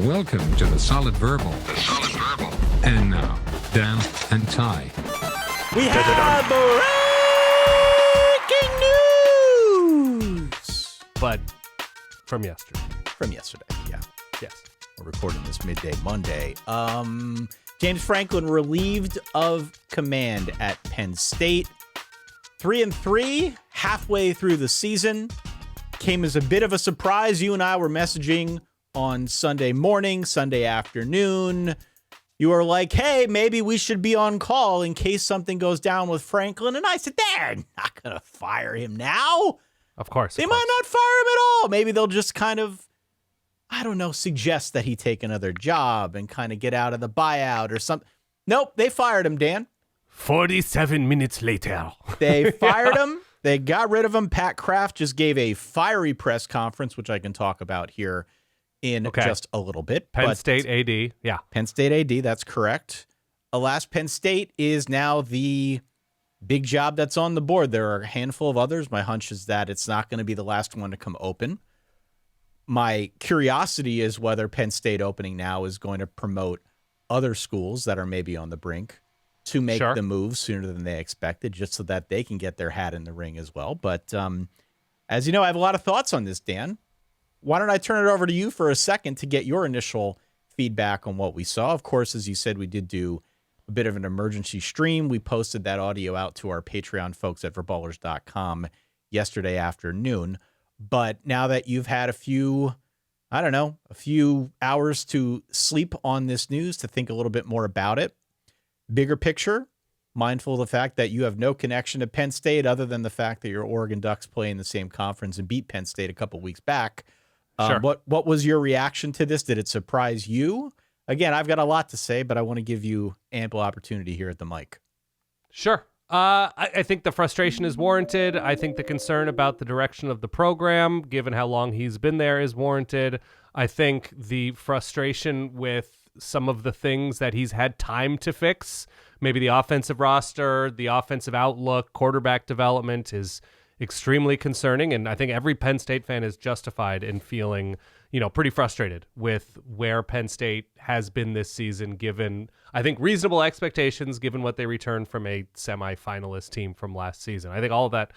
Welcome to the Solid Verbal. And now, Dan and Ty. We have breaking news! But from yesterday. From yesterday, yeah. Yes. We're recording this midday Monday. James Franklin relieved of command at Penn State. 3-3, halfway through the season. Came as a bit of a surprise. You and I were messaging on Sunday morning, Sunday afternoon. You were like, hey, maybe we should be on call in case something goes down with Franklin. And I said, they're not going to fire him now. Of course. They might not fire him at all. Maybe they'll just kind of, I don't know, suggest that he take another job and kind of get out of the buyout or something. Nope, they fired him, Dan. 47 minutes later. They fired him. They got rid of him. Pat Kraft just gave a fiery press conference, which I can talk about here in just a little bit. Penn State AD, yeah. Penn State AD, that's correct. Alas, Penn State is now the big job that's on the board. There are a handful of others. My hunch is that it's not going to be the last one to come open. My curiosity is whether Penn State opening now is going to promote other schools that are maybe on the brink to make the move sooner than they expected, just so that they can get their hat in the ring as well. But as you know, I have a lot of thoughts on this, Dan. Why don't I turn it over to you for a second to get your initial feedback on what we saw? Of course, as you said, we did do a bit of an emergency stream. We posted that audio out to our Patreon folks at verballers.com yesterday afternoon. But now that you've had a few hours to sleep on this news, to think a little bit more about it, bigger picture, mindful of the fact that you have no connection to Penn State other than the fact that your Oregon Ducks play in the same conference and beat Penn State a couple weeks back. What was your reaction to this? Did it surprise you? Again, I've got a lot to say, but I want to give you ample opportunity here at the mic. Sure. I think the frustration is warranted. I think the concern about the direction of the program, given how long he's been there, is warranted. I think the frustration with some of the things that he's had time to fix, maybe the offensive roster, the offensive outlook, quarterback development, is extremely concerning. And I think every Penn State fan is justified in feeling, pretty frustrated with where Penn State has been this season, given, I think, reasonable expectations, given what they returned from a semifinalist team from last season. I think all of that,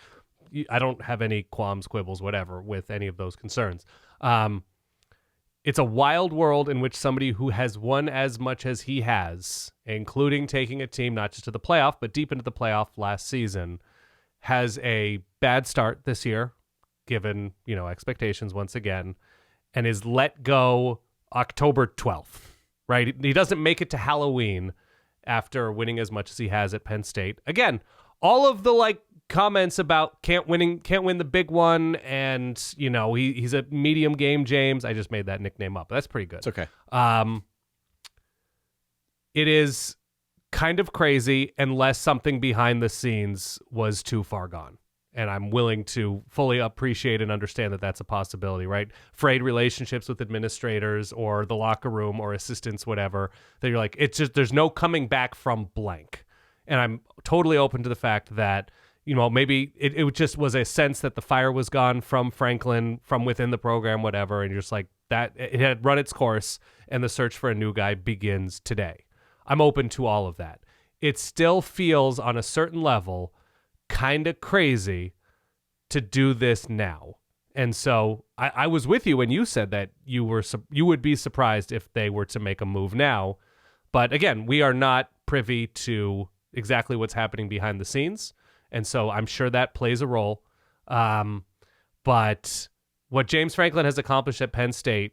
I don't have any qualms, quibbles, whatever, with any of those concerns. It's a wild world in which somebody who has won as much as he has, including taking a team not just to the playoff, but deep into the playoff last season, has a bad start this year, given, expectations once again, and is let go October 12th, right? He doesn't make it to Halloween after winning as much as he has at Penn State. Again, all of the comments about can't win the big one, and he's a medium game James. I just made that nickname up. That's pretty good. It's okay. It is kind of crazy unless something behind the scenes was too far gone. And I'm willing to fully appreciate and understand that that's a possibility, right? Frayed relationships with administrators or the locker room or assistants, whatever, that you're like, it's just, there's no coming back from blank. And I'm totally open to the fact that, maybe it just was a sense that the fire was gone from Franklin, from within the program, whatever. And you're just like, that it had run its course and the search for a new guy begins today. I'm open to all of that. It still feels on a certain level kind of crazy to do this now. And so I was with you when you said that you would be surprised if they were to make a move now. But again, we are not privy to exactly what's happening behind the scenes. And so I'm sure that plays a role. But what James Franklin has accomplished at Penn State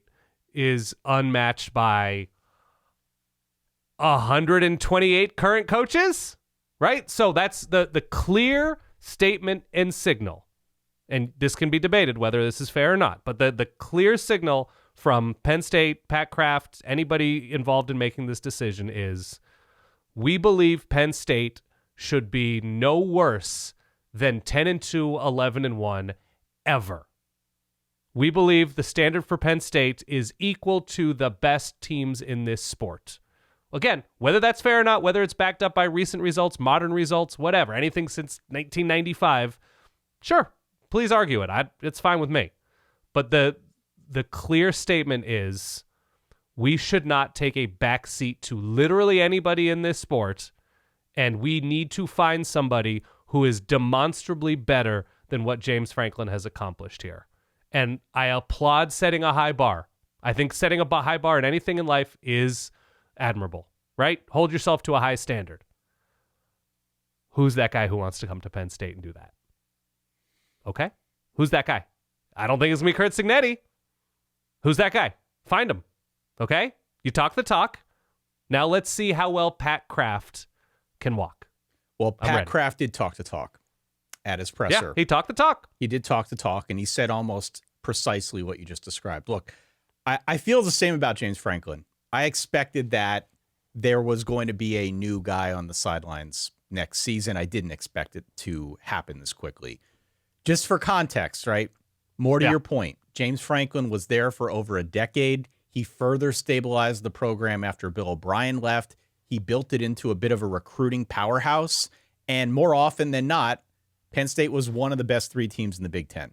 is unmatched by 128 current coaches, right? So that's the clear statement and signal. And this can be debated whether this is fair or not, but the clear signal from Penn State, Pat Kraft, anybody involved in making this decision is, we believe Penn State should be no worse than 10-2, 11-1 ever. We believe the standard for Penn State is equal to the best teams in this sport. Again, whether that's fair or not, whether it's backed up by recent results, modern results, whatever, anything since 1995, sure, please argue it. It's fine with me. But the clear statement is, We should not take a back seat to literally anybody in this sport, and we need to find somebody who is demonstrably better than what James Franklin has accomplished here. And I applaud setting a high bar. I think setting a high bar in anything in life is admirable, right? Hold yourself to a high standard. Who's that guy who wants to come to Penn State and do that? Okay? Who's that guy? I don't think it's going to be Curt Cignetti. Who's that guy? Find him. Okay? You talk the talk. Now let's see how well Pat Kraft can walk. Well, Pat Kraft did talk the talk at his presser. Yeah, he talked the talk. He did talk the talk, and he said almost precisely what you just described. Look, I feel the same about James Franklin. I expected that there was going to be a new guy on the sidelines next season. I didn't expect it to happen this quickly. Just for context, right? More to your point, James Franklin was there for over a decade. He further stabilized the program after Bill O'Brien left. He built it into a bit of a recruiting powerhouse. And more often than not, Penn State was one of the best 3 teams in the Big Ten.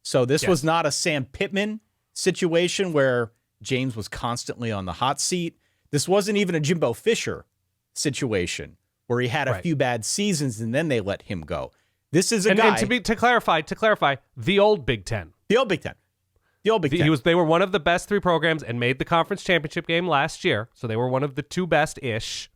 So this was not a Sam Pittman situation where James was constantly on the hot seat. This wasn't even a Jimbo Fisher situation where he had a few bad seasons and then they let him go. This is a guy. And to clarify, the old Big Ten. The old Big Ten. The old Big Ten. They were one of the best 3 programs and made the conference championship game last year. So they were one of the 2 best-ish,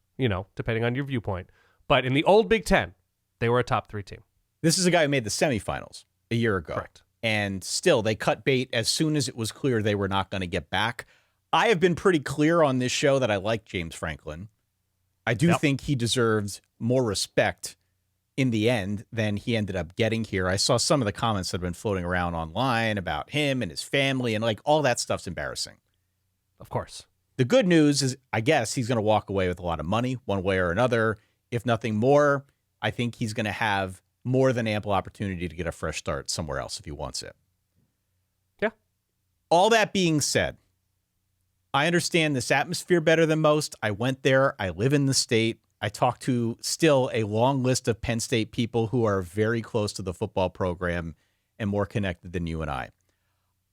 depending on your viewpoint. But in the old Big Ten, they were a top 3 team. This is a guy who made the semifinals a year ago. Correct. And still, they cut bait as soon as it was clear they were not going to get back. I have been pretty clear on this show that I like James Franklin. I do think he deserves more respect in the end than he ended up getting here. I saw some of the comments that have been floating around online about him and his family, and all that stuff's embarrassing. Of course. The good news is, I guess, he's going to walk away with a lot of money one way or another. If nothing more, I think he's going to have more than ample opportunity to get a fresh start somewhere else if he wants it. Yeah. All that being said, I understand this atmosphere better than most. I went there. I live in the state. I talk to still a long list of Penn State people who are very close to the football program and more connected than you and I.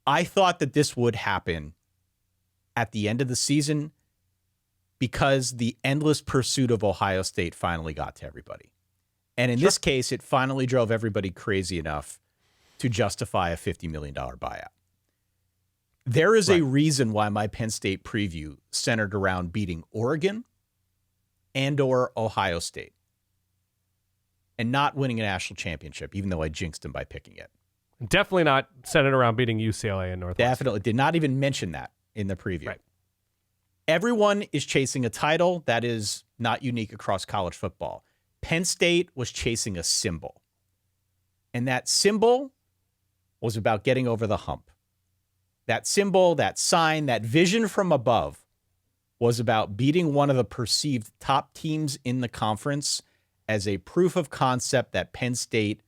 I thought that this would happen at the end of the season because the endless pursuit of Ohio State finally got to everybody. And in this case, it finally drove everybody crazy enough to justify a $50 million buyout. There is a reason why my Penn State preview centered around beating Oregon and or Ohio State and not winning a national championship, even though I jinxed him by picking it. Definitely not centered around beating UCLA and Northwestern. Definitely did not even mention that in the preview. Right. Everyone is chasing a title. That is not unique across college football. Penn State was chasing a symbol. And that symbol was about getting over the hump. That symbol, that sign, that vision from above was about beating one of the perceived top teams in the conference as a proof of concept that Penn State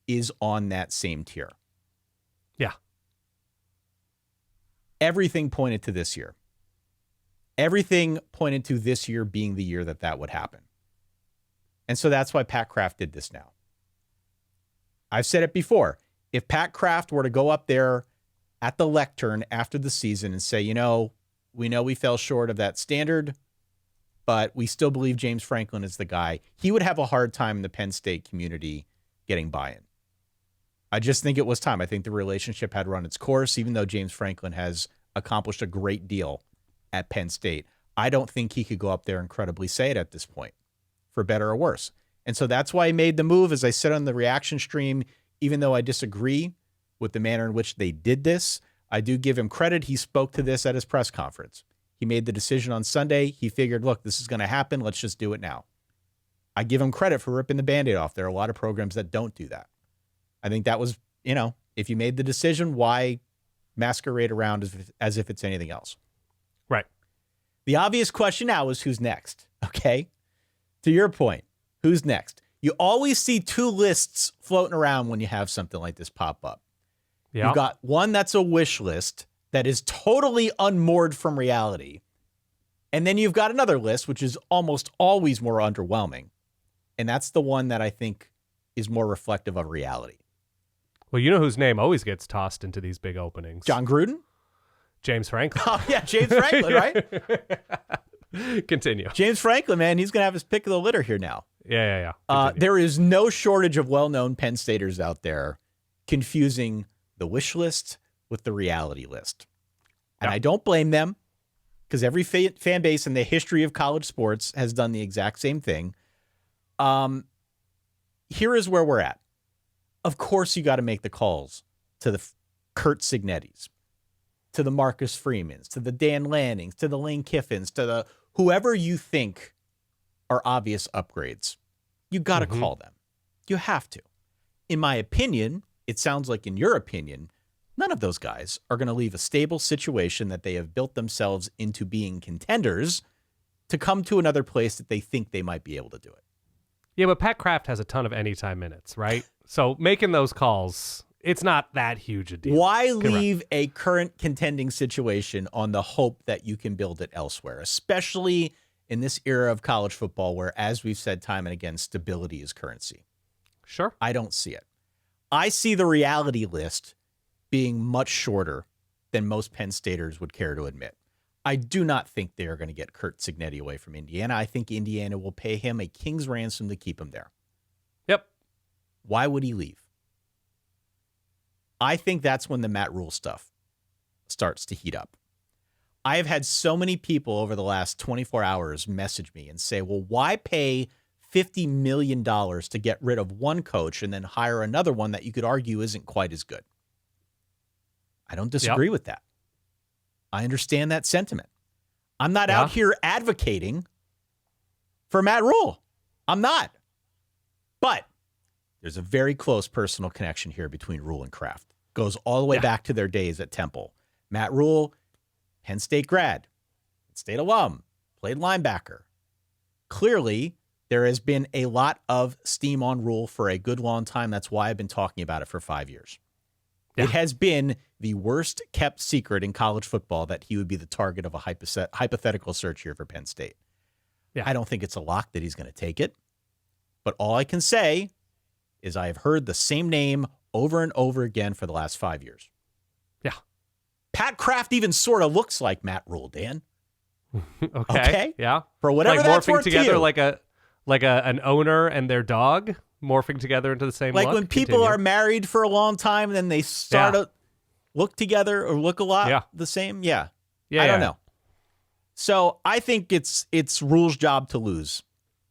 is on that same tier. Yeah. Everything pointed to this year. Everything pointed to this year being the year that would happen. And so that's why Pat Kraft did this now. I've said it before. If Pat Kraft were to go up there at the lectern after the season and say, we know we fell short of that standard, but we still believe James Franklin is the guy, he would have a hard time in the Penn State community getting buy-in. I just think it was time. I think the relationship had run its course, even though James Franklin has accomplished a great deal at Penn State. I don't think he could go up there and credibly say it at this point, for better or worse. And so that's why he made the move. As I said on the reaction stream, even though I disagree with the manner in which they did this, I do give him credit. He spoke to this at his press conference. He made the decision on Sunday. He figured, look, this is going to happen. Let's just do it now. I give him credit for ripping the Band-Aid off. There are a lot of programs that don't do that. I think that was, if you made the decision, why masquerade around as if it's anything else? Right. The obvious question now is who's next, okay? To your point, who's next? You always see 2 lists floating around when you have something like this pop up. Yeah. You've got one that's a wish list that is totally unmoored from reality. And then you've got another list, which is almost always more underwhelming. And that's the one that I think is more reflective of reality. Well, you know whose name always gets tossed into these big openings? John Gruden? James Franklin. Oh, yeah, James Franklin, right? Continue. James Franklin, man, he's going to have his pick of the litter here now. Yeah. There is no shortage of well-known Penn Staters out there confusing the wish list with the reality list. And I don't blame them, because every fan base in the history of college sports has done the exact same thing. Here is where we're at. Of course, you got to make the calls to the Kurt Cignettis, to the Marcus Freemans, to the Dan Lannings, to the Lane Kiffins, to the whoever you think are obvious upgrades. You got to call them. You have to. In my opinion, it sounds like in your opinion, none of those guys are going to leave a stable situation that they have built themselves into being contenders to come to another place that they think they might be able to do it. Yeah, but Pat Kraft has a ton of anytime minutes, right? So making those calls, it's not that huge a deal. Why leave a current contending situation on the hope that you can build it elsewhere, especially in this era of college football where, as we've said time and again, stability is currency? Sure. I don't see it. I see the reality list being much shorter than most Penn Staters would care to admit. I do not think they are going to get Kurt Cignetti away from Indiana. I think Indiana will pay him a king's ransom to keep him there. Yep. Why would he leave? I think that's when the Matt Rule stuff starts to heat up. I have had so many people over the last 24 hours message me and say, well, why pay $50 million to get rid of one coach and then hire another one that you could argue isn't quite as good? I don't disagree with that. I understand that sentiment. I'm not out here advocating for Matt Rule. I'm not. But there's a very close personal connection here between Rule and Kraft. Goes all the way back to their days at Temple. Matt Rule, Penn State grad, Penn State alum, played linebacker. Clearly, there has been a lot of steam on Rule for a good long time. That's why I've been talking about it for 5 years. Yeah. It has been the worst kept secret in college football that he would be the target of a hypothetical search here for Penn State. Yeah. I don't think it's a lock that he's going to take it. But all I can say is I have heard the same name over and over again for the last 5 years. Yeah. Pat Kraft even sort of looks like Matt Rule, Dan. Okay. Yeah. For whatever like that's morphing worth together to you. like an owner and their dog morphing together into the same like look. When people are married for a long time and then they start to look together or look a lot the same. Yeah. I don't know. So I think it's Rule's job to lose.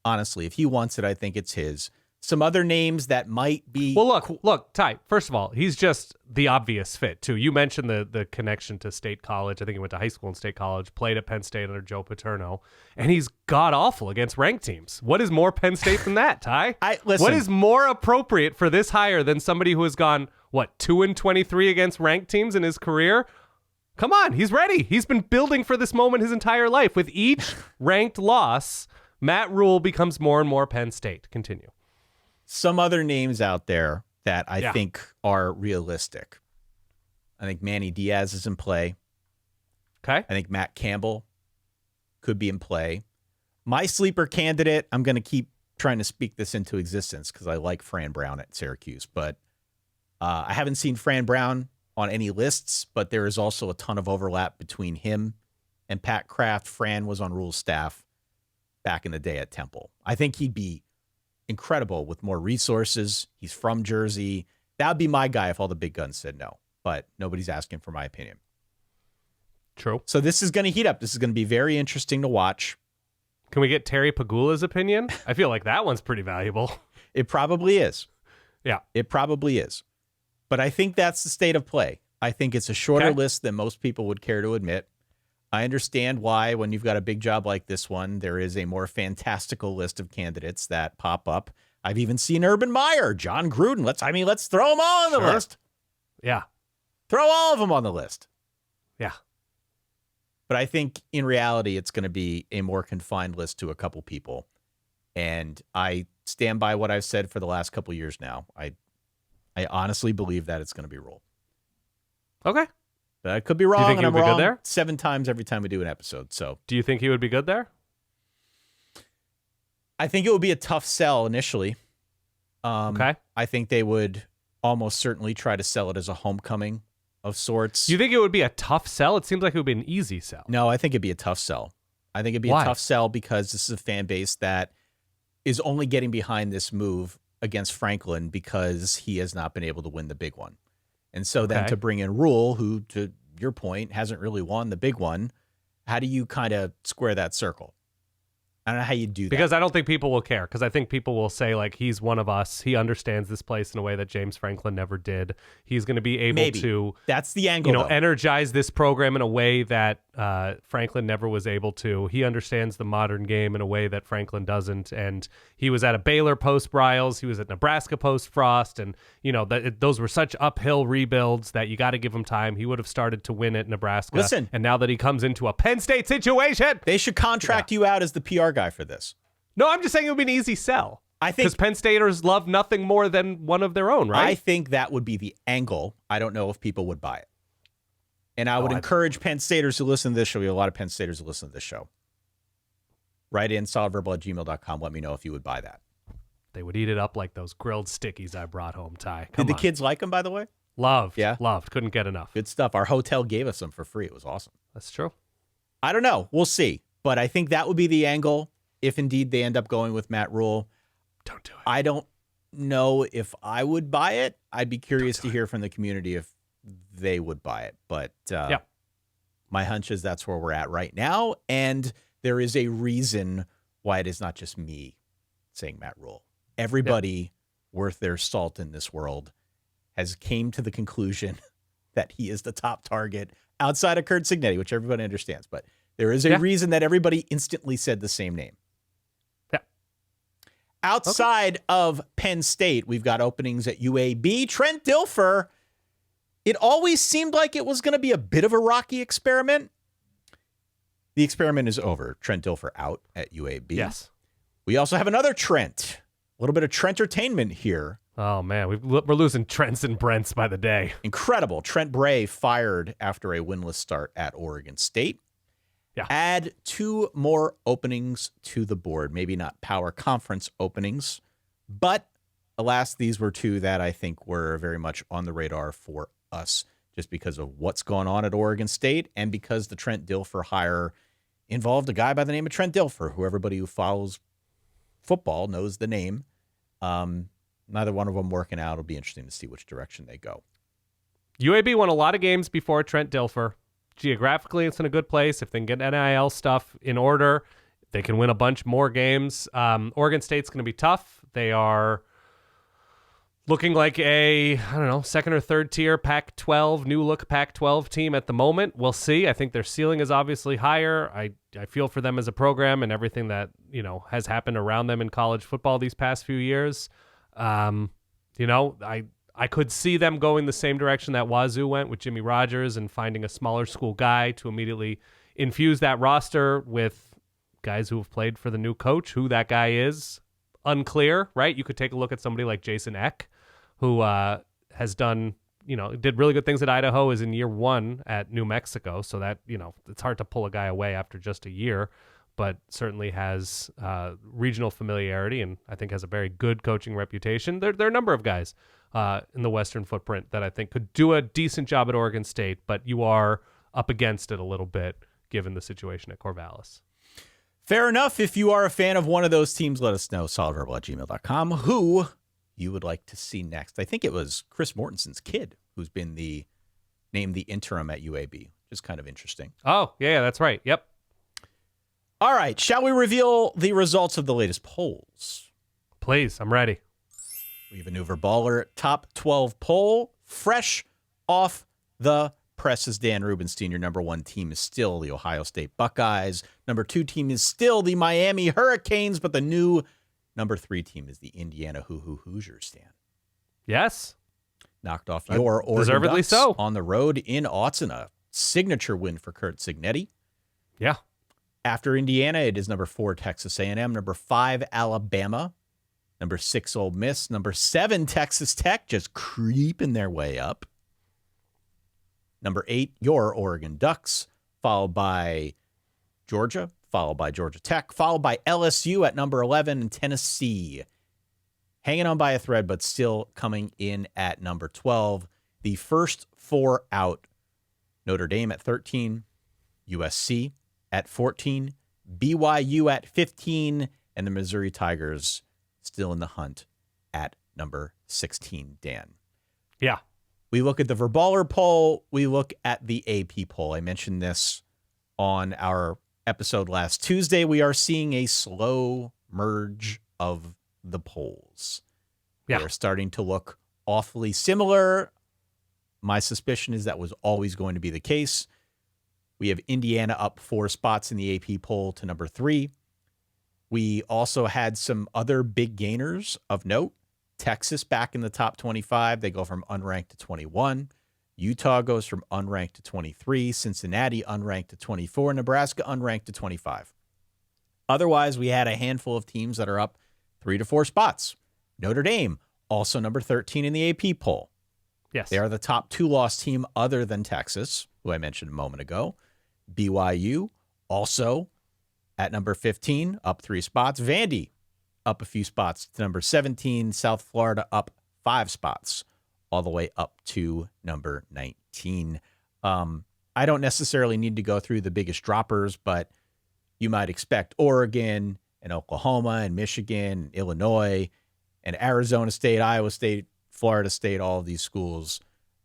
Honestly, if he wants it, I think it's his. Some other names that might be... Well, look, Ty, first of all, he's just the obvious fit, too. You mentioned the connection to State College. I think he went to high school in State College, played at Penn State under Joe Paterno, and he's god-awful against ranked teams. What is more Penn State than that, Ty? Listen, what is more appropriate for this hire than somebody who has gone, 2-23 against ranked teams in his career? Come on, he's ready. He's been building for this moment his entire life. With each ranked loss, Matt Rule becomes more and more Penn State. Continue. Some other names out there that I think are realistic. I think Manny Diaz is in play. Okay. I think Matt Campbell could be in play. My sleeper candidate, I'm going to keep trying to speak this into existence because I like Fran Brown at Syracuse, but I haven't seen Fran Brown on any lists, but there is also a ton of overlap between him and Pat Kraft. Fran was on Rule's staff back in the day at Temple. I think he'd be incredible with more resources. He's from Jersey. That would be my guy if all the big guns said no, but nobody's asking for my opinion. True. So this is going to heat up. This is going to be very interesting to watch. Can we get Terry Pagula's opinion? I feel like that one's pretty valuable. It probably is. Yeah. It probably is. But I think that's the state of play. I think it's a shorter list than most people would care to admit. I understand why, when you've got a big job like this one, there is a more fantastical list of candidates that pop up. I've even seen Urban Meyer, John Gruden. Let's throw them all on the list. Yeah. Throw all of them on the list. Yeah. But I think in reality, it's going to be a more confined list to a couple people. And I stand by what I've said for the last couple years now. I honestly believe that it's going to be Rule. Okay. But I could be wrong, think and he I'm would be wrong good there? 7 times every time we do an episode. So, do you think he would be good there? I think it would be a tough sell initially. Okay. I think they would almost certainly try to sell it as a homecoming of sorts. Do you think it would be a tough sell? It seems like it would be an easy sell. No, I think it'd be a tough sell. I think it'd be Why? a tough sell because this is a fan base that is only getting behind this move against Franklin because he has not been able to win the big one. And so then to bring in Rule, who, to your point, hasn't really won the big one, how do you kind of square that circle? I don't know how you do that. Because I don't think people will care. Because I think people will say, like, he's one of us. He understands this place in a way that James Franklin never did. He's going to be able to, that's the angle, energize this program in a way that Franklin never was able to. He understands the modern game in a way that Franklin doesn't. And he was at a Baylor post-Bryles. He was at Nebraska post-Frost. And, those were such uphill rebuilds that you got to give him time. He would have started to win at Nebraska. Listen. And now that he comes into a Penn State situation. They should contract you out as the PR guy for this. No, I'm just saying it would be an easy sell. I think because Penn Staters love nothing more than one of their own, right? I think that would be the angle. I don't know if people would buy it. And I would encourage Penn Staters who listen to this show. We have a lot of Penn Staters who listen to this show. Write in solidverbal@gmail.com. Let me know if you would buy that. They would eat it up like those grilled stickies I brought home, Ty. Did the kids like them, by the way? Loved. Yeah? Loved. Couldn't get enough. Good stuff. Our hotel gave us them for free. It was awesome. That's true. I don't know. We'll see. But I think that would be the angle if indeed they end up going with Matt Rule. Don't do it. I don't know if I would buy it. I'd be curious to hear from the community if they would buy it. But my hunch is that's where we're at right now. And there is a reason why it is not just me saying Matt Rule. Everybody worth their salt in this world has came to the conclusion that he is the top target outside of Curt Cignetti, which everybody understands. But there is a reason that everybody instantly said the same name. Yeah. Outside of Penn State, we've got openings at UAB. Trent Dilfer, it always seemed like it was going to be a bit of a rocky experiment. The experiment is over. Trent Dilfer out at UAB. Yes. We also have another Trent. A little bit of Trentertainment here. Oh, man. We're losing Trents and Brents by the day. Incredible. Trent Bray fired after a winless start at Oregon State. Yeah. Add 2 more openings to the board. Maybe not power conference openings, but alas, these were 2 that I think were very much on the radar for us just because of what's going on at Oregon State and because the Trent Dilfer hire involved a guy by the name of Trent Dilfer, who everybody who follows football knows the name. Neither one of them working out. It'll be interesting to see which direction they go. UAB won a lot of games before Trent Dilfer. Geographically, it's in a good place. If they can get NIL stuff in order, they can win a bunch more games. Oregon State's going to be tough. They are looking like a, second or third tier Pac-12, new look Pac-12 team at the moment. We'll see. I think their ceiling is obviously higher. I feel for them as a program and everything that, has happened around them in college football these past few years. I could see them going the same direction that Wazoo went with Jimmy Rogers and finding a smaller school guy to immediately infuse that roster with guys who have played for the new coach. Who that guy is, unclear, right? You could take a look at somebody like Jason Eck, who has done, did really good things at Idaho, is in year 1 at New Mexico. So that, it's hard to pull a guy away after just a year, but certainly has regional familiarity and I think has a very good coaching reputation. There are a number of guys in the Western footprint that I think could do a decent job at Oregon State, but you are up against it a little bit given the situation at Corvallis. Fair enough. If you are a fan of one of those teams, let us know. solidverbal@gmail.com. Who you would like to see next? I think it was Chris Mortensen's kid who's been named the interim at UAB, which is kind of interesting. Oh, yeah, that's right. Yep. All right. Shall we reveal the results of the latest polls? Please, I'm ready. We have a new Verballer top 12 poll. Fresh off the presses, Dan Rubenstein. Your number 1 team is still the Ohio State Buckeyes. Number 2 team is still the Miami Hurricanes, but the new number 3 team is the Indiana Hoosiers, Stan. Yes. Knocked off your Oregon deservedly Ducks so. On the road in Autzen. A signature win for Curt Cignetti. Yeah. After Indiana, it is number 4, Texas A&M. Number 5, Alabama. Number 6, Ole Miss. Number 7, Texas Tech, just creeping their way up. Number 8, your Oregon Ducks, followed by Georgia, followed by Georgia Tech, followed by LSU at number 11, and Tennessee hanging on by a thread, but still coming in at number 12. The first 4 out. Notre Dame at 13, USC at 14, BYU at 15, and the Missouri Tigers still in the hunt at number 16, Dan. Yeah. We look at the Verballer poll. We look at the AP poll. I mentioned this on our episode last Tuesday. We are seeing a slow merge of the polls. Yeah. They're starting to look awfully similar. My suspicion is that was always going to be the case. We have Indiana up 4 spots in the AP poll to number 3. We also had some other big gainers of note. Texas back in the top 25. They go from unranked to 21. Utah goes from unranked to 23. Cincinnati unranked to 24. Nebraska unranked to 25. Otherwise, we had a handful of teams that are up 3 to 4 spots. Notre Dame, also number 13 in the AP poll. Yes. They are the top 2-loss team other than Texas, who I mentioned a moment ago. BYU, also at number 15, up 3 spots. Vandy, up a few spots to number 17. South Florida, up 5 spots, all the way up to number 19. I don't necessarily need to go through the biggest droppers, but you might expect Oregon and Oklahoma and Michigan and Illinois and Arizona State, Iowa State, Florida State, all of these schools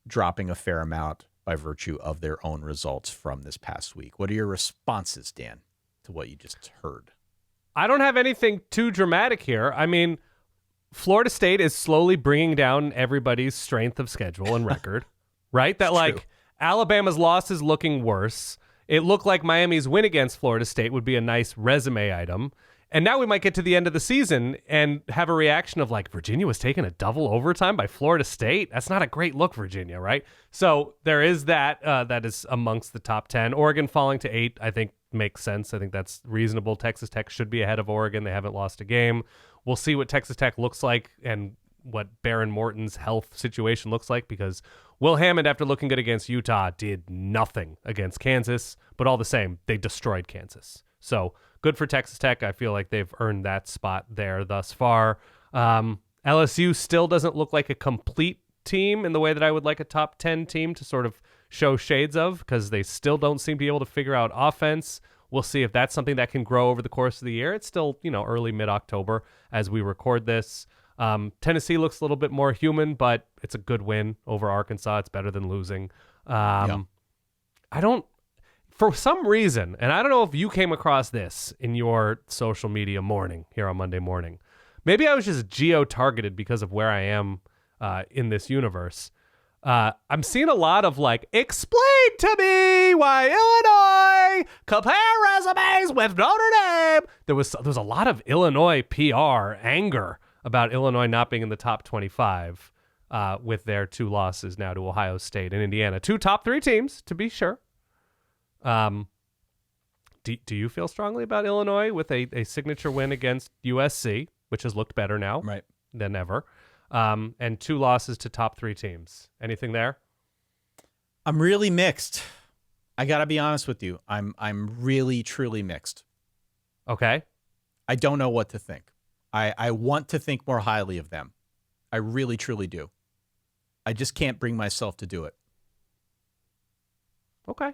dropping a fair amount by virtue of their own results from this past week. What are your responses, Dan, to what you just heard? I don't have anything too dramatic here. I mean, Florida State is slowly bringing down everybody's strength of schedule and record, right? That like true. Alabama's loss is looking worse. It looked like Miami's win against Florida State would be a nice resume item. And now we might get to the end of the season and have a reaction of like, Virginia was taken a double overtime by Florida State. That's not a great look, Virginia, right? So there is that. That is amongst the top 10. Oregon falling to 8, I think, makes sense. I think that's reasonable. Texas Tech should be ahead of Oregon. They haven't lost a game. We'll see what Texas Tech looks like and what Baron Morton's health situation looks like, because Will Hammond, after looking good against Utah, did nothing against Kansas, but all the same, they destroyed Kansas. So good for Texas Tech. I feel like they've earned that spot there thus far. LSU still doesn't look like a complete team in the way that I would like a top 10 team to sort of show shades of, because they still don't seem to be able to figure out offense. We'll see if that's something that can grow over the course of the year. It's still, early mid-October as we record this. Tennessee looks a little bit more human, but it's a good win over Arkansas. It's better than losing. I don't, for some reason, and I don't know if you came across this in your social media morning here on Monday morning. Maybe I was just geo-targeted because of where I am in this universe. I'm seeing a lot of like, explain to me why Illinois compare resumes with Notre Dame. There was a lot of Illinois PR anger about Illinois not being in the top 25 with their 2 losses now to Ohio State and Indiana. 2 top 3 teams, to be sure. Do you feel strongly about Illinois with a signature win against USC, which has looked better now than ever, and 2 losses to top 3 teams? Anything there? I'm really mixed. I got to be honest with you. I'm really, truly mixed. Okay. I don't know what to think. I want to think more highly of them. I really, truly do. I just can't bring myself to do it. Okay.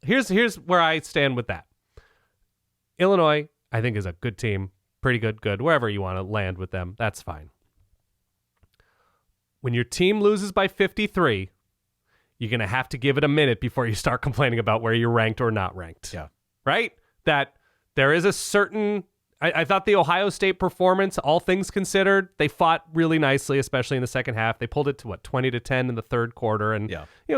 Here's where I stand with that. Illinois, I think, is a good team. Pretty good. Wherever you want to land with them, that's fine. When your team loses by 53, you're going to have to give it a minute before you start complaining about where you're ranked or not ranked. Yeah. Right? That there is a certain... I thought the Ohio State performance, all things considered, they fought really nicely, especially in the second half. They pulled it to 20-10 in the third quarter, and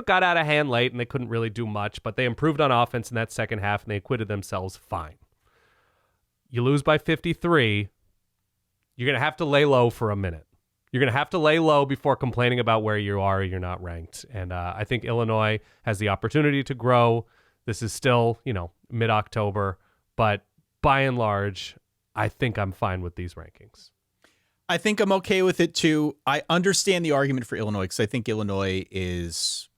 got out of hand late, and they couldn't really do much. But they improved on offense in that second half, and they acquitted themselves fine. You lose by 53, you're going to have to lay low for a minute. You're going to have to lay low before complaining about where you are or you're not ranked. And I think Illinois has the opportunity to grow. This is still, mid-October, but by and large, I think I'm fine with these rankings. I think I'm okay with it too. I understand the argument for Illinois because I think Illinois is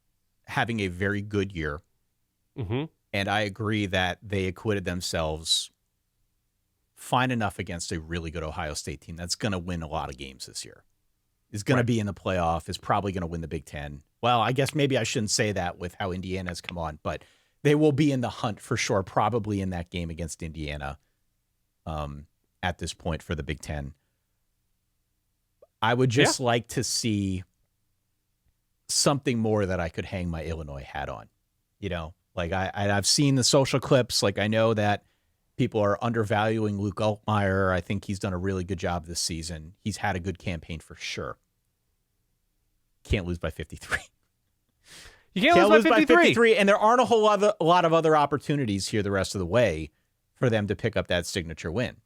having a very good year. Mm-hmm. And I agree that they acquitted themselves fine enough against a really good Ohio State team that's going to win a lot of games this year. is going to be in the playoff, is probably going to win the Big Ten. Well, I guess maybe I shouldn't say that with how Indiana's come on, but they will be in the hunt for sure, probably in that game against Indiana at this point for the Big Ten. I would just like to see something more that I could hang my Illinois hat on. You know, like I've seen the social clips. Like I know that people are undervaluing Luke Altmaier. I think he's done a really good job this season. He's had a good campaign for sure. Can't lose by 53. You can't lose by 53. And there aren't a lot of other opportunities here the rest of the way for them to pick up that signature win.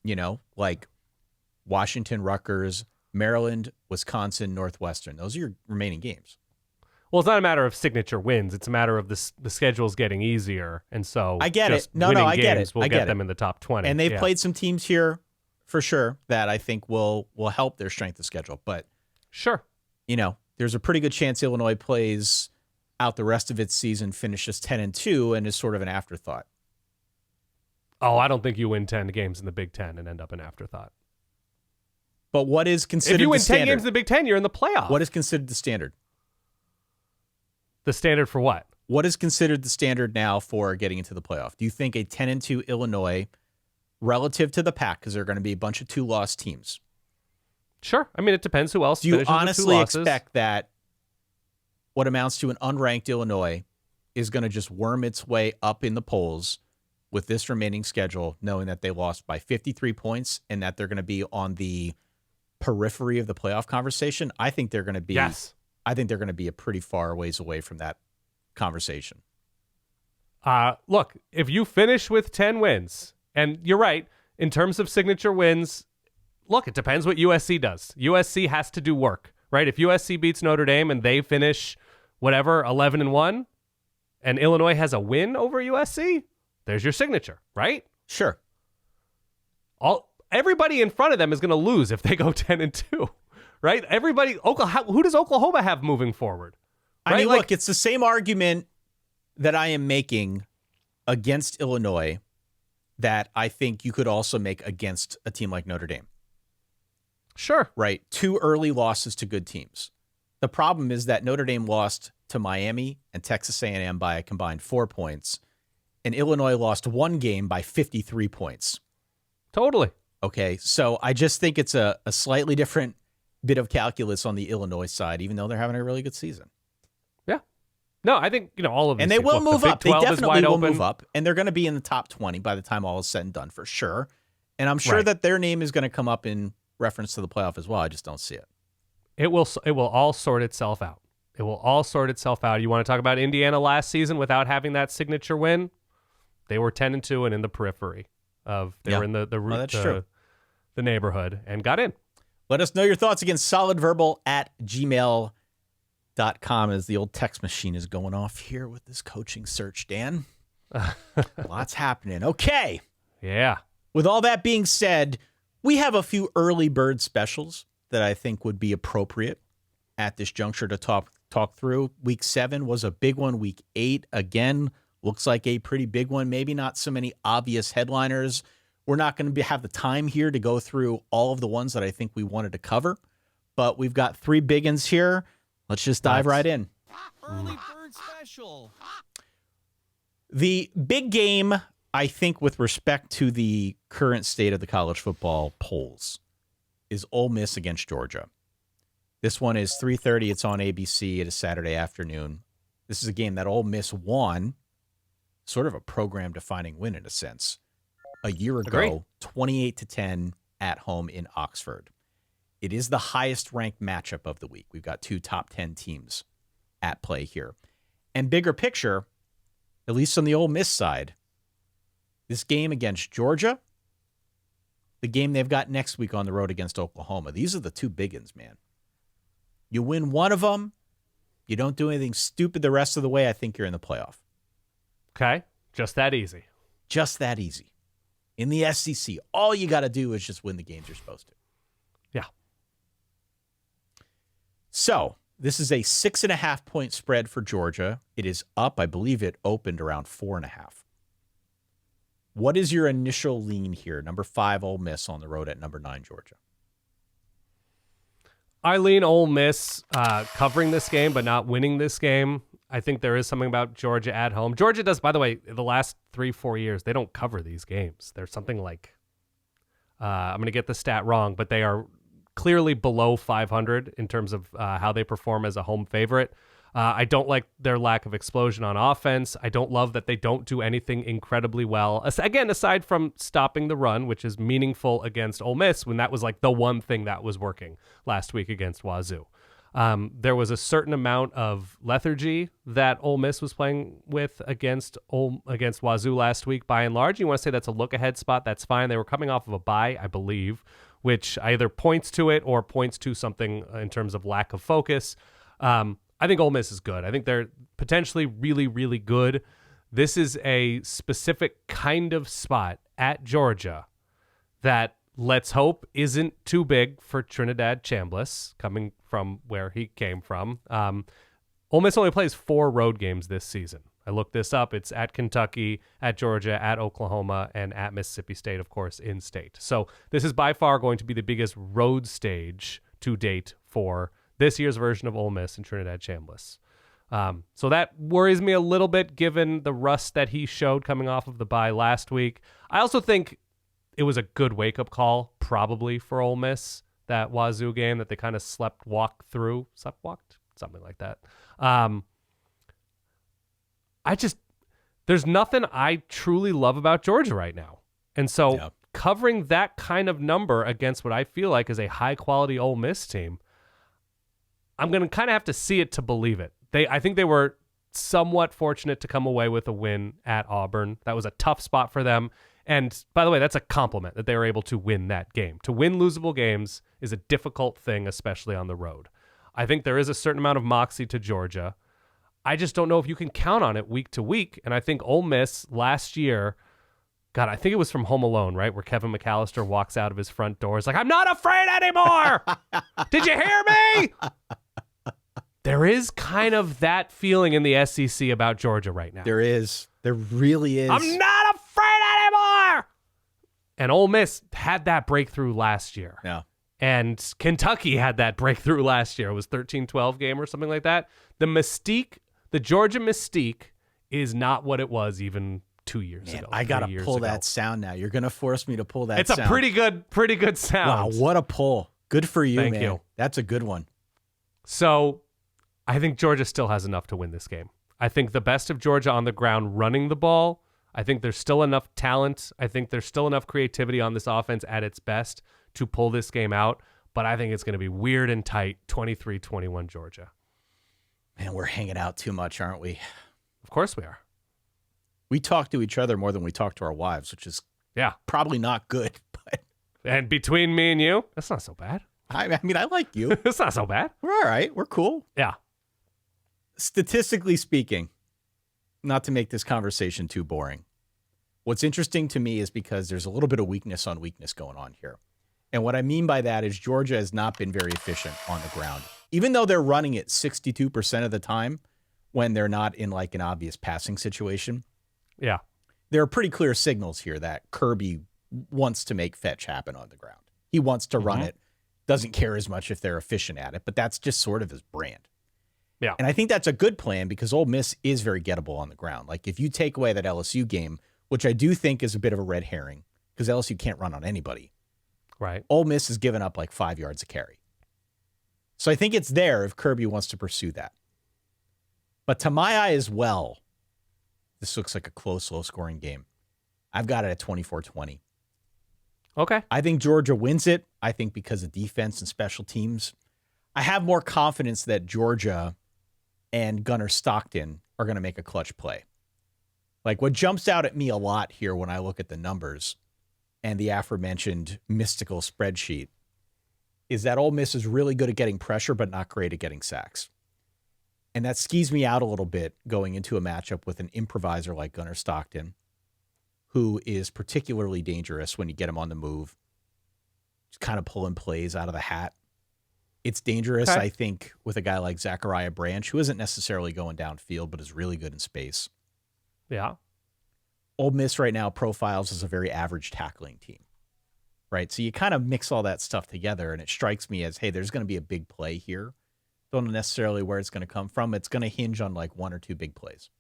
You know, like Washington, Rutgers, Maryland, Wisconsin, Northwestern. Those are your remaining games. Well, it's not a matter of signature wins. It's a matter of the schedule's getting easier. And so I get it. No, I get it. We'll get them in the top 20. And they've played some teams here for sure that I think will help their strength of schedule. But sure, you know, there's a pretty good chance Illinois plays out the rest of its season, finishes 10-2, and is sort of an afterthought. Oh, I don't think you win 10 games in the Big Ten and end up an afterthought. But what is considered the standard? If you win 10 games in the Big Ten, you're in the playoff. What is considered the standard? The standard for what? What is considered the standard now for getting into the playoff? Do you think a 10-2 Illinois, relative to the pack, because there are going to be a bunch of 2-loss teams? Sure. I mean, it depends who else. Do you honestly expect that what amounts to an unranked Illinois is going to just worm its way up in the polls with this remaining schedule, knowing that they lost by 53 points and that they're going to be on the periphery of the playoff conversation? I think they're going to be. Yes. I think they're going to be a pretty far ways away from that conversation. Look, if you finish with 10 wins, and you're right, in terms of signature wins, look, it depends what USC does. USC has to do work, right? If USC beats Notre Dame and they finish, 11-1, and Illinois has a win over USC, there's your signature, right? Sure. Everybody in front of them is going to lose if they go 10-2. Right? Everybody, who does Oklahoma have moving forward? Right? I mean, look, it's the same argument that I am making against Illinois that I think you could also make against a team like Notre Dame. Sure. Right? 2 early losses to good teams. The problem is that Notre Dame lost to Miami and Texas A&M by a combined 4 points, and Illinois lost 1 game by 53 points. Totally. Okay, so I just think it's a slightly different bit of calculus on the Illinois side, even though they're having a really good season. Yeah. No, I think, all of these and they teams, will move up. They definitely will open. move up, and they're going to be in the top 20 by the time all is said and done for sure. And I'm sure Right. that their name is going to come up in reference to the playoff as well. I just don't see it. It will all sort itself out. It will all sort itself out. You want to talk about Indiana last season without having that signature win? They were 10-2 and in the periphery of were in the neighborhood and got in. Let us know your thoughts again. solidverbal@gmail.com as the old text machine is going off here with this coaching search, Dan. Lots happening. Okay. Yeah. With all that being said, we have a few early bird specials that I think would be appropriate at this juncture to talk through. Week 7 was a big one. Week 8, again, looks like a pretty big one. Maybe not so many obvious headliners. We're not going to have the time here to go through all of the ones that I think we wanted to cover, but we've got 3 big ones here. Let's just dive right in. Early bird special. The big game, I think, with respect to the current state of the college football polls, is Ole Miss against Georgia. This one is 3:30. It's on ABC. It is Saturday afternoon. This is a game that Ole Miss won, sort of a program-defining win in a sense, a year ago, Agreed. 28-10 at home in Oxford. It is the highest-ranked matchup of the week. We've got 2 top 10 teams at play here. And bigger picture, at least on the Ole Miss side, this game against Georgia, the game they've got next week on the road against Oklahoma. These are the 2 big ones, man. You win one of them, you don't do anything stupid the rest of the way, I think you're in the playoff. Okay. Just that easy. Just that easy. In the SEC, all you got to do is just win the games you're supposed to. Yeah. So this is a 6.5-point spread for Georgia. It is up. I believe it opened around 4.5. What is your initial lean here? Number 5, Ole Miss on the road at number 9, Georgia. I lean Ole Miss covering this game, but not winning this game. I think there is something about Georgia at home. Georgia does, by the way, the last 3-4 years, they don't cover these games. There's something like, I'm going to get the stat wrong, but they are clearly below 500 in terms of how they perform as a home favorite. I don't like their lack of explosion on offense. I don't love that they don't do anything incredibly well. Again, aside from stopping the run, which is meaningful against Ole Miss, when that was like the one thing that was working last week against Wazoo. There was a certain amount of lethargy that Ole Miss was playing with against Wazoo last week, by and large. You want to say that's a look-ahead spot, that's fine. They were coming off of a bye, I believe, which either points to it or points to something in terms of lack of focus. I think Ole Miss is good. I think they're potentially really, really good. This is a specific kind of spot at Georgia that, let's hope, isn't too big for Trinidad Chambliss, coming from where he came from. Ole Miss only plays 4 road games this season. I looked this up. It's at Kentucky, at Georgia, at Oklahoma, and at Mississippi State, of course, in state. So this is by far going to be the biggest road stage to date for this year's version of Ole Miss and Trinidad Chambliss. So that worries me a little bit given the rust that he showed coming off of the bye last week. I also think it was a good wake-up call probably for Ole Miss, that Wazoo game that they kind of slept-walked, something like that. There's nothing I truly love about Georgia right now. And so covering that kind of number against what I feel like is a high-quality Ole Miss team, I'm going to kind of have to see it to believe it. I think they were somewhat fortunate to come away with a win at Auburn. That was a tough spot for them. And by the way, that's a compliment that they were able to win that game. To win losable games is a difficult thing, especially on the road. I think there is a certain amount of moxie to Georgia. I just don't know if you can count on it week to week. And I think Ole Miss last year, God, I think it was from Home Alone, right? Where Kevin McAllister walks out of his front door. It's like, I'm not afraid anymore. Did you hear me? There is kind of that feeling in the SEC about Georgia right now. There is. There really is. I'm not afraid anymore. And Ole Miss had that breakthrough last year. Yeah. And Kentucky had that breakthrough last year. It was 13-12 game or something like that. The mystique, the Georgia mystique, is not what it was even 2 years ago. I got to pull that sound now. You're going to force me to pull that sound. It's a pretty good sound. Wow, what a pull. Good for you, Thank man. you. That's a good one. So I think Georgia still has enough to win this game. I think the best of Georgia on the ground running the ball. I think there's still enough talent. I think there's still enough creativity on this offense at its best to pull this game out. But I think it's going to be weird and tight, 23-21 Georgia. Man, we're hanging out too much, aren't we? Of course we are. We talk to each other more than we talk to our wives, which is probably not good. But and between me and you, that's not so bad. I mean, I like you. It's not so bad. We're all right. We're cool. Yeah. Statistically speaking, not to make this conversation too boring, what's interesting to me is because there's a little bit of weakness on weakness going on here. And what I mean by that is Georgia has not been very efficient on the ground. Even though they're running it 62% of the time when they're not in like an obvious passing situation. Yeah. There are pretty clear signals here that Kirby wants to make fetch happen on the ground. He wants to run it. Doesn't care as much if they're efficient at it, but that's just sort of his brand. Yeah. And I think that's a good plan because Ole Miss is very gettable on the ground. Like if you take away that LSU game, which I do think is a bit of a red herring because LSU can't run on anybody. Right. Ole Miss has given up like 5 yards a carry. So I think it's there if Kirby wants to pursue that. But to my eye as well, this looks like a close, low-scoring game. I've got it at 24-20. Okay. I think Georgia wins it. I think because of defense and special teams. I have more confidence that Georgia and Gunnar Stockton are going to make a clutch play. Like what jumps out at me a lot here when I look at the numbers and the aforementioned mystical spreadsheet is that Ole Miss is really good at getting pressure, but not great at getting sacks. And that skis me out a little bit going into a matchup with an improviser like Gunnar Stockton, who is particularly dangerous when you get him on the move. Just kind of pulling plays out of the hat. It's dangerous, I think, with a guy like Zachariah Branch, who isn't necessarily going downfield, but is really good in space. Yeah. Ole Miss right now profiles as a very average tackling team, right? So you kind of mix all that stuff together, and it strikes me as, hey, there's going to be a big play here. Don't know necessarily where it's going to come from. It's going to hinge on like one or two big plays.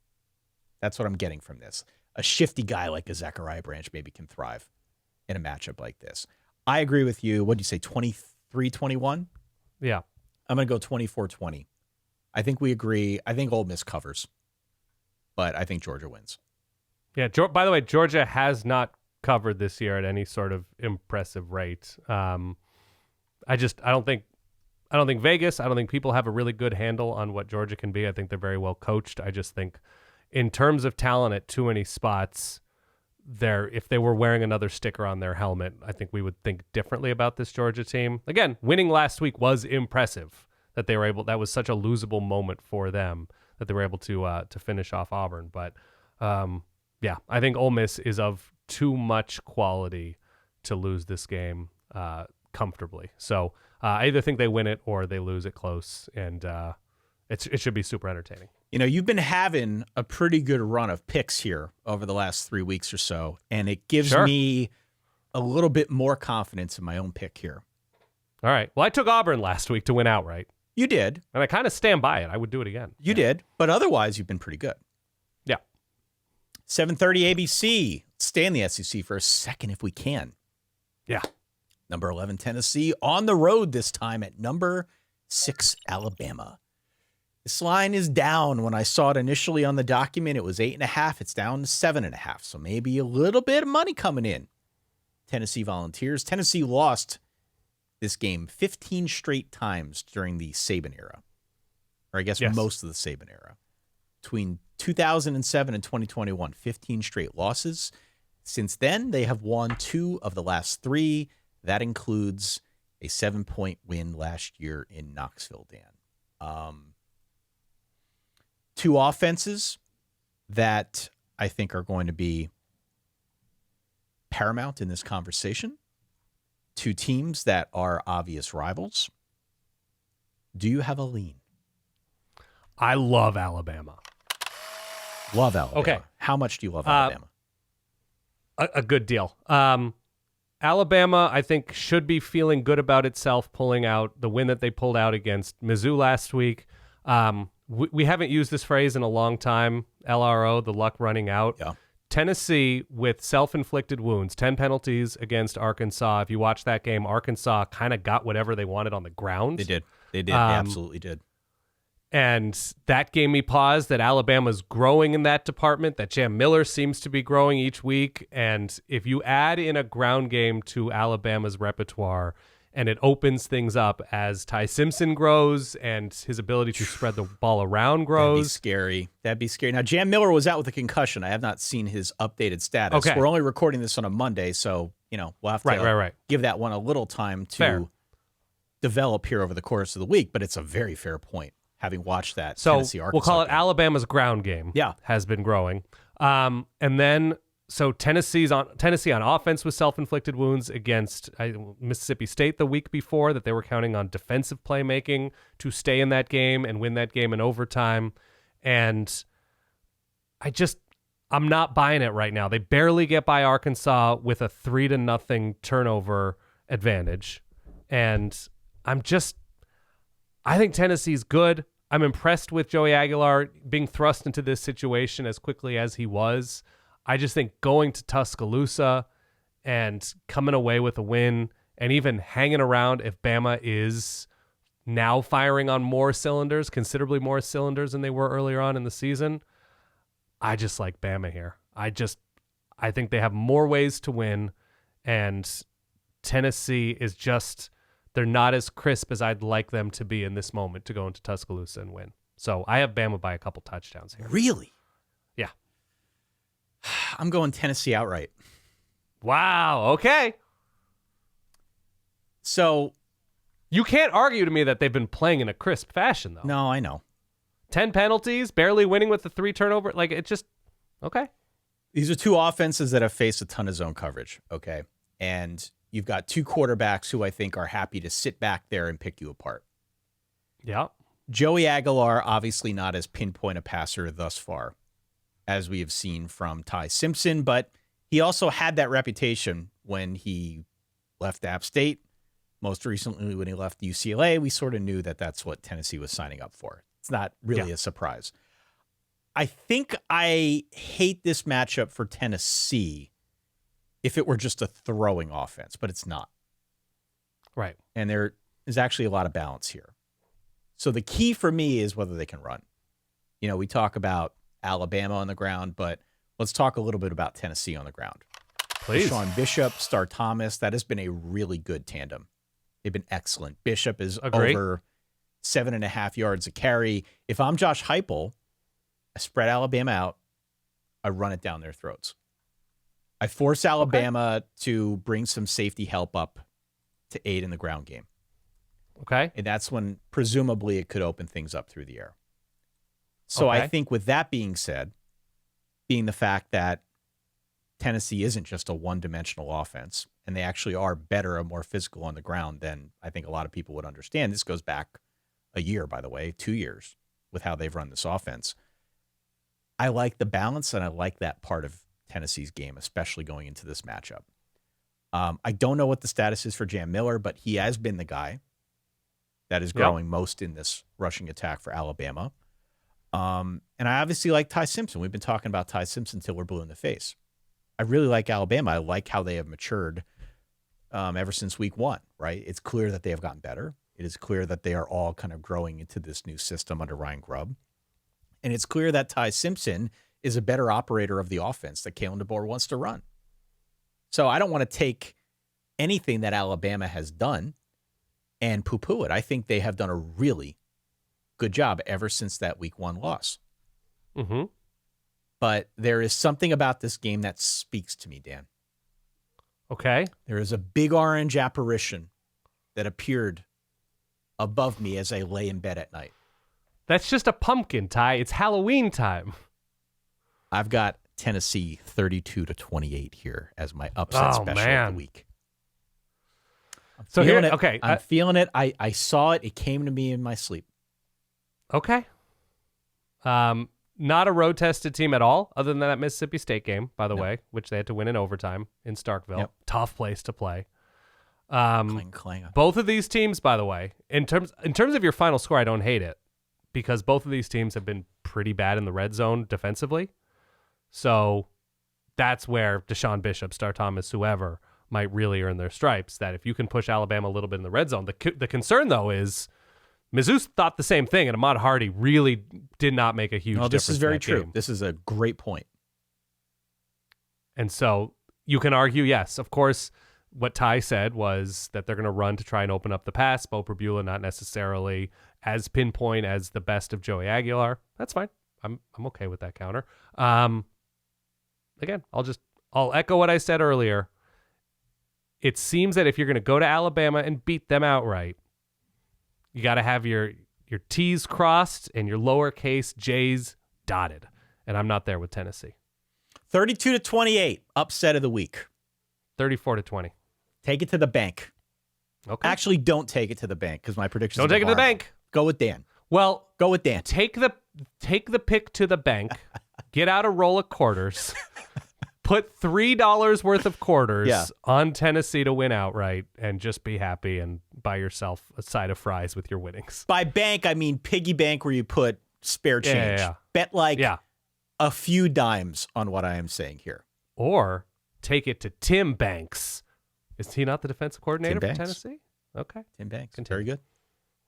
That's what I'm getting from this. A shifty guy like a Zachariah Branch maybe can thrive in a matchup like this. I agree with you. What do you say, 23-21? Yeah. I'm going to go 24-20. I think we agree. I think Ole Miss covers, but I think Georgia wins. Yeah. By the way, Georgia has not covered this year at any sort of impressive rate. I don't think Vegas, I don't think people have a really good handle on what Georgia can be. I think they're very well coached. I just think in terms of talent at too many spots, if they were wearing another sticker on their helmet, I think we would think differently about this Georgia team. Again, winning last week was impressive that they were able. That was such a losable moment for them that they were able to finish off Auburn. But yeah, I think Ole Miss is of too much quality to lose this game comfortably. So I either think they win it or they lose it close, and it should be super entertaining. You know, you've been having a pretty good run of picks here over the last 3 weeks or so, and it gives me a little bit more confidence in my own pick here. All right. Well, I took Auburn last week to win outright. You did. And I kind of stand by it. I would do it again. You did, but otherwise you've been pretty good. Yeah. 7:30 ABC. Stay in the SEC for a second if we can. Yeah. Number 11, Tennessee, on the road this time at number 6, Alabama. This line is down. When I saw it initially on the document, it was 8.5. It's down to 7.5. So maybe a little bit of money coming in. Tennessee Volunteers. Tennessee lost this game 15 straight times during the Saban era. Or I guess most of the Saban era. Between 2007 and 2021, 15 straight losses. Since then, they have won 2 of the last 3. That includes a 7-point win last year in Knoxville, Dan. 2 offenses that I think are going to be paramount in this conversation. 2 teams that are obvious rivals. Do you have a lean? I love Alabama. Love Alabama. Okay. How much do you love Alabama? A good deal. Alabama, I think, should be feeling good about itself pulling out the win that they pulled out against Mizzou last week. We haven't used this phrase in a long time, LRO, the luck running out. Yeah. Tennessee with self-inflicted wounds, 10 penalties against Arkansas. If you watch that game, Arkansas kind of got whatever they wanted on the ground. They did. They absolutely did. And that gave me pause that Alabama's growing in that department, that Jam Miller seems to be growing each week. And if you add in a ground game to Alabama's repertoire, and it opens things up as Ty Simpson grows and his ability to spread the ball around grows. That'd be scary. Now, Jam Miller was out with a concussion. I have not seen his updated status. Okay. We're only recording this on a Monday, so we'll have to give that one a little time to develop here over the course of the week. But it's a very fair point, having watched that Tennessee-Arkansas we'll call it game. Alabama's ground game. Yeah. Has been growing. And then so Tennessee on offense with self-inflicted wounds against Mississippi State the week before, that they were counting on defensive playmaking to stay in that game and win that game in overtime. And I'm not buying it right now. They barely get by Arkansas with a 3-0 turnover advantage. And I think Tennessee's good. I'm impressed with Joey Aguilar being thrust into this situation as quickly as he was. I just think going to Tuscaloosa and coming away with a win and even hanging around if Bama is now firing on more cylinders, considerably more cylinders than they were earlier on in the season, I just like Bama here. I think they have more ways to win, and Tennessee is they're not as crisp as I'd like them to be in this moment to go into Tuscaloosa and win. So I have Bama by a couple touchdowns here. Really? Yeah. I'm going Tennessee outright. Wow. Okay. So you can't argue to me that they've been playing in a crisp fashion, though. No, I know. 10 penalties, barely winning with the 3 turnover. Like, it just, okay. These are 2 offenses that have faced a ton of zone coverage, okay? And you've got 2 quarterbacks who I think are happy to sit back there and pick you apart. Yeah. Joey Aguilar, obviously not as pinpoint a passer thus far as we have seen from Ty Simpson, but he also had that reputation when he left App State. Most recently, when he left UCLA, we sort of knew that that's what Tennessee was signing up for. It's not really a surprise. I think I hate this matchup for Tennessee if it were just a throwing offense, but it's not. Right. And there is actually a lot of balance here. So the key for me is whether they can run. You know, we talk about Alabama on the ground, but let's talk a little bit about Tennessee on the ground. Please. Sean Bishop, Star Thomas, that has been a really good tandem. They've been excellent. Bishop is over 7.5 yards a carry. If I'm Josh Heupel, I spread Alabama out. I run it down their throats. I force Alabama to bring some safety help up to aid in the ground game. Okay. And that's when presumably it could open things up through the air. So I think with that being said, being the fact that Tennessee isn't just a one-dimensional offense, and they actually are better and more physical on the ground than I think a lot of people would understand. This goes back a year, by the way, 2 years with how they've run this offense. I like the balance, and I like that part of Tennessee's game, especially going into this matchup. I don't know what the status is for Jam Miller, but he has been the guy that is growing most in this rushing attack for Alabama. And I obviously like Ty Simpson. We've been talking about Ty Simpson till we're blue in the face. I really like Alabama. I like how they have matured ever since week one, right? It's clear that they have gotten better. It is clear that they are all kind of growing into this new system under Ryan Grubb. And it's clear that Ty Simpson is a better operator of the offense that Kalen DeBoer wants to run. So I don't want to take anything that Alabama has done and poo-poo it. I think they have done a really good job ever since that week one loss. Mm-hmm. But there is something about this game that speaks to me, Dan. Okay. There is a big orange apparition that appeared above me as I lay in bed at night. That's just a pumpkin, Ty. It's Halloween time. I've got Tennessee 32-28 here as my upset special of the week. So here, it. okay. I'm feeling it. I saw it. It came to me in my sleep. Okay. Not a road-tested team at all, other than that Mississippi State game, by the way, which they had to win in overtime in Starkville. Yep. Tough place to play. Clang, clang. Both of these teams, by the way, in terms of your final score, I don't hate it because both of these teams have been pretty bad in the red zone defensively. So that's where Deshaun Bishop, Star Thomas, whoever might really earn their stripes. That if you can push Alabama a little bit in the red zone, the concern though is Mizzou thought the same thing, and Ahmad Hardy really did not make a huge difference. This is very true. Game. This is a great point. And so you can argue, yes, of course, what Ty said was that they're going to run to try and open up the pass. Bo Perbula not necessarily as pinpoint as the best of Joey Aguilar. That's fine. I'm okay with that counter. Again, I'll echo what I said earlier. It seems that if you're going to go to Alabama and beat them outright, you got to have your T's crossed and your lowercase J's dotted. And I'm not there with Tennessee. 32-28, upset of the week. 34-20. Take it to the bank. Okay. Actually, don't take it to the bank because my predictions Don't take it to the bank. Go with Dan. Well, go with Dan. Take the pick to the bank. Get out a roll of quarters. Put $3 worth of quarters on Tennessee to win outright, and just be happy and buy yourself a side of fries with your winnings. By bank, I mean piggy bank where you put spare change. Bet like a few dimes on what I am saying here. Or take it to Tim Banks. Is he not the defensive coordinator for Tennessee? Okay. Tim Banks. Continue. Very good.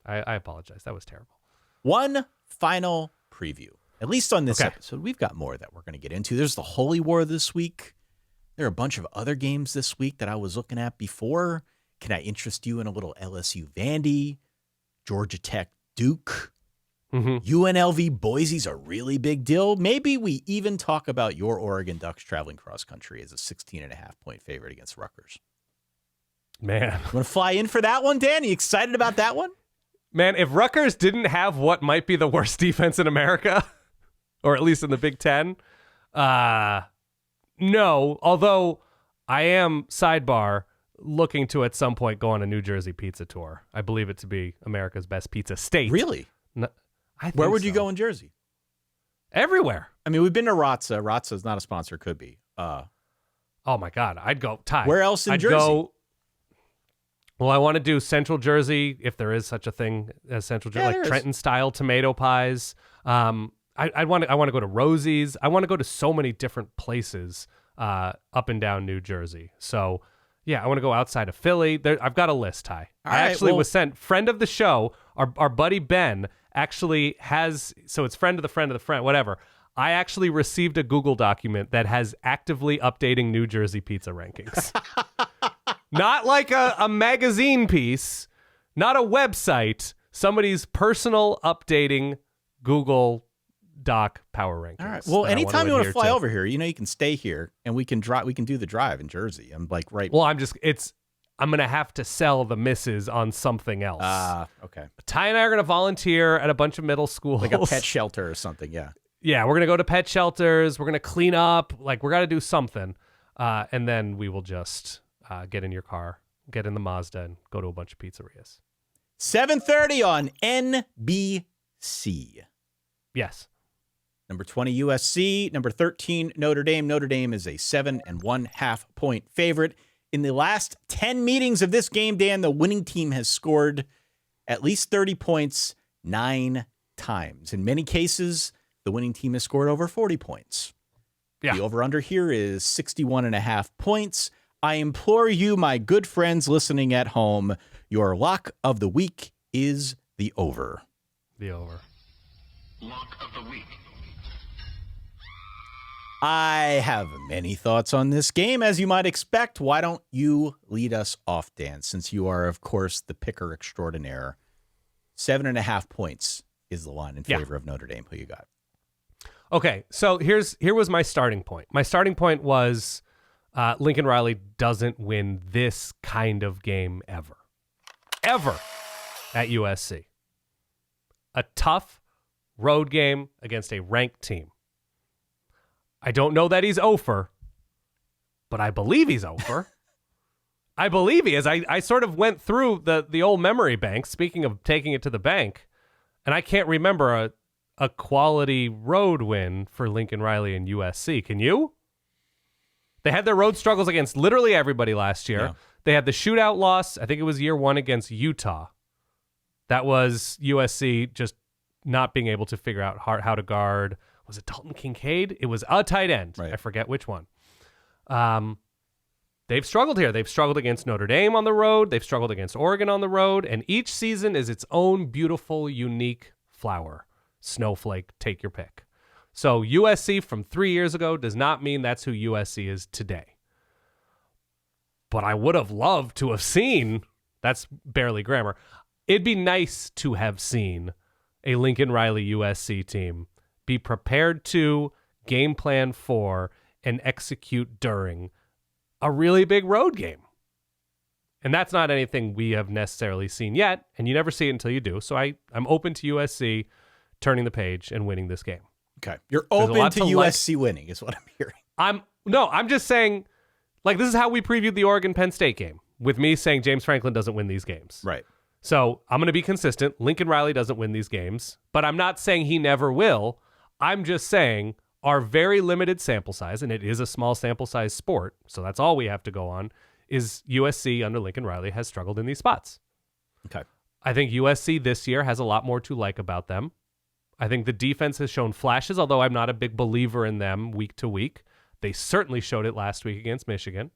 I apologize. That was terrible. One final preview. At least on this episode, we've got more that we're going to get into. There's the Holy War this week. There are a bunch of other games this week that I was looking at before. Can I interest you in a little LSU Vandy, Georgia Tech Duke, UNLV Boise's a really big deal. Maybe we even talk about your Oregon Ducks traveling cross country as a 16.5-point favorite against Rutgers. Man. You want to fly in for that one, Dan? Are you excited about that one? Man, if Rutgers didn't have what might be the worst defense in America, or at least in the Big Ten, no. Although I am, sidebar, looking to at some point go on a New Jersey pizza tour. I believe it to be America's best pizza state. Really? Where would you go in Jersey? Everywhere. I mean, we've been to Ratza. Ratza is not a sponsor, could be. Oh my God, I'd go. Ty. Where else in I'd Jersey? go Well, I want to do Central Jersey, if there is such a thing as Central Jersey, like Trenton-style tomato pies. I want to go to Rosie's. I want to go to so many different places up and down New Jersey. So, yeah, I want to go outside of Philly. I've got a list, Ty. Was sent, friend of the show, our buddy Ben actually has, so it's friend of the friend of the friend, whatever. I actually received a Google document that has actively updating New Jersey pizza rankings. Not like a magazine piece, not a website, somebody's personal updating Google Doc power rankings. All right. Well, anytime you want to fly over here, you can stay here and we can do the drive in Jersey. I'm like, right. Well, I'm going to have to sell the misses on something else. Okay. Ty and I are going to volunteer at a bunch of middle schools. Like a pet shelter or something, yeah. Yeah, we're going to go to pet shelters. We're going to clean up. Like, we're going to do something. And then we will just get in your car, get in the Mazda, and go to a bunch of pizzerias. 7:30 on NBC. Yes. Number 20, USC. Number 13, Notre Dame. Notre Dame is a 7.5 point favorite. In the last 10 meetings of this game, Dan, the winning team has scored at least 30 points 9 times. In many cases, the winning team has scored over 40 points. Yeah. The over-under here is 61.5 points. I implore you, my good friends listening at home, your lock of the week is the over. The over. Lock of the week. I have many thoughts on this game, as you might expect. Why don't you lead us off, Dan, since you are, of course, the picker extraordinaire. 7.5 points is the line in favor of Notre Dame. Who you got? Okay, so here was my starting point. My starting point was Lincoln Riley doesn't win this kind of game ever at USC. A tough road game against a ranked team. I don't know that he's over, but I believe he's over. I believe he is. I sort of went through the old memory bank, speaking of taking it to the bank, and I can't remember a quality road win for Lincoln Riley and USC. Can you? They had their road struggles against literally everybody last year. Yeah. They had the shootout loss. I think it was year 1 against Utah. That was USC just not being able to figure out how to guard. Was it Dalton Kincaid? It was a tight end. Right. I forget which one. They've struggled here. They've struggled against Notre Dame on the road. They've struggled against Oregon on the road. And each season is its own beautiful, unique flower. Snowflake, take your pick. So USC from 3 years ago does not mean that's who USC is today. But I would have loved to have seen, that's barely grammar, it'd be nice to have seen a Lincoln Riley USC team be prepared to game plan for and execute during a really big road game. And that's not anything we have necessarily seen yet, and you never see it until you do. So I'm open to USC turning the page and winning this game. Okay. You're open to USC winning is what I'm hearing. I'm just saying, like, this is how we previewed the Oregon-Penn State game, with me saying James Franklin doesn't win these games. Right. So I'm going to be consistent. Lincoln Riley doesn't win these games, but I'm not saying he never will. I'm just saying our very limited sample size, and it is a small sample size sport, so that's all we have to go on, is USC under Lincoln Riley has struggled in these spots. Okay. I think USC this year has a lot more to like about them. I think the defense has shown flashes, although I'm not a big believer in them week to week. They certainly showed it last week against Michigan.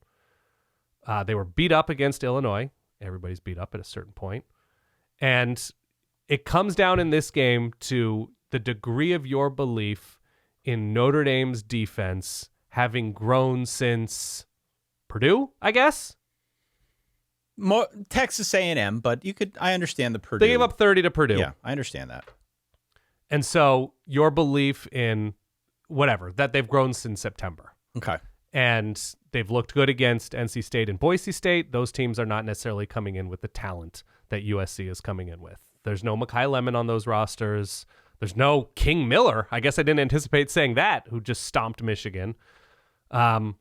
They were beat up against Illinois. Everybody's beat up at a certain point. And it comes down in this game to the degree of your belief in Notre Dame's defense having grown since Purdue, I guess? More Texas A&M, but I understand the Purdue. They gave up 30 to Purdue. Yeah, I understand that. And so your belief in whatever, that they've grown since September. Okay. And they've looked good against NC State and Boise State. Those teams are not necessarily coming in with the talent that USC is coming in with. There's no Mekhi Lemon on those rosters. There's no King Miller. I guess I didn't anticipate saying that, who just stomped Michigan. And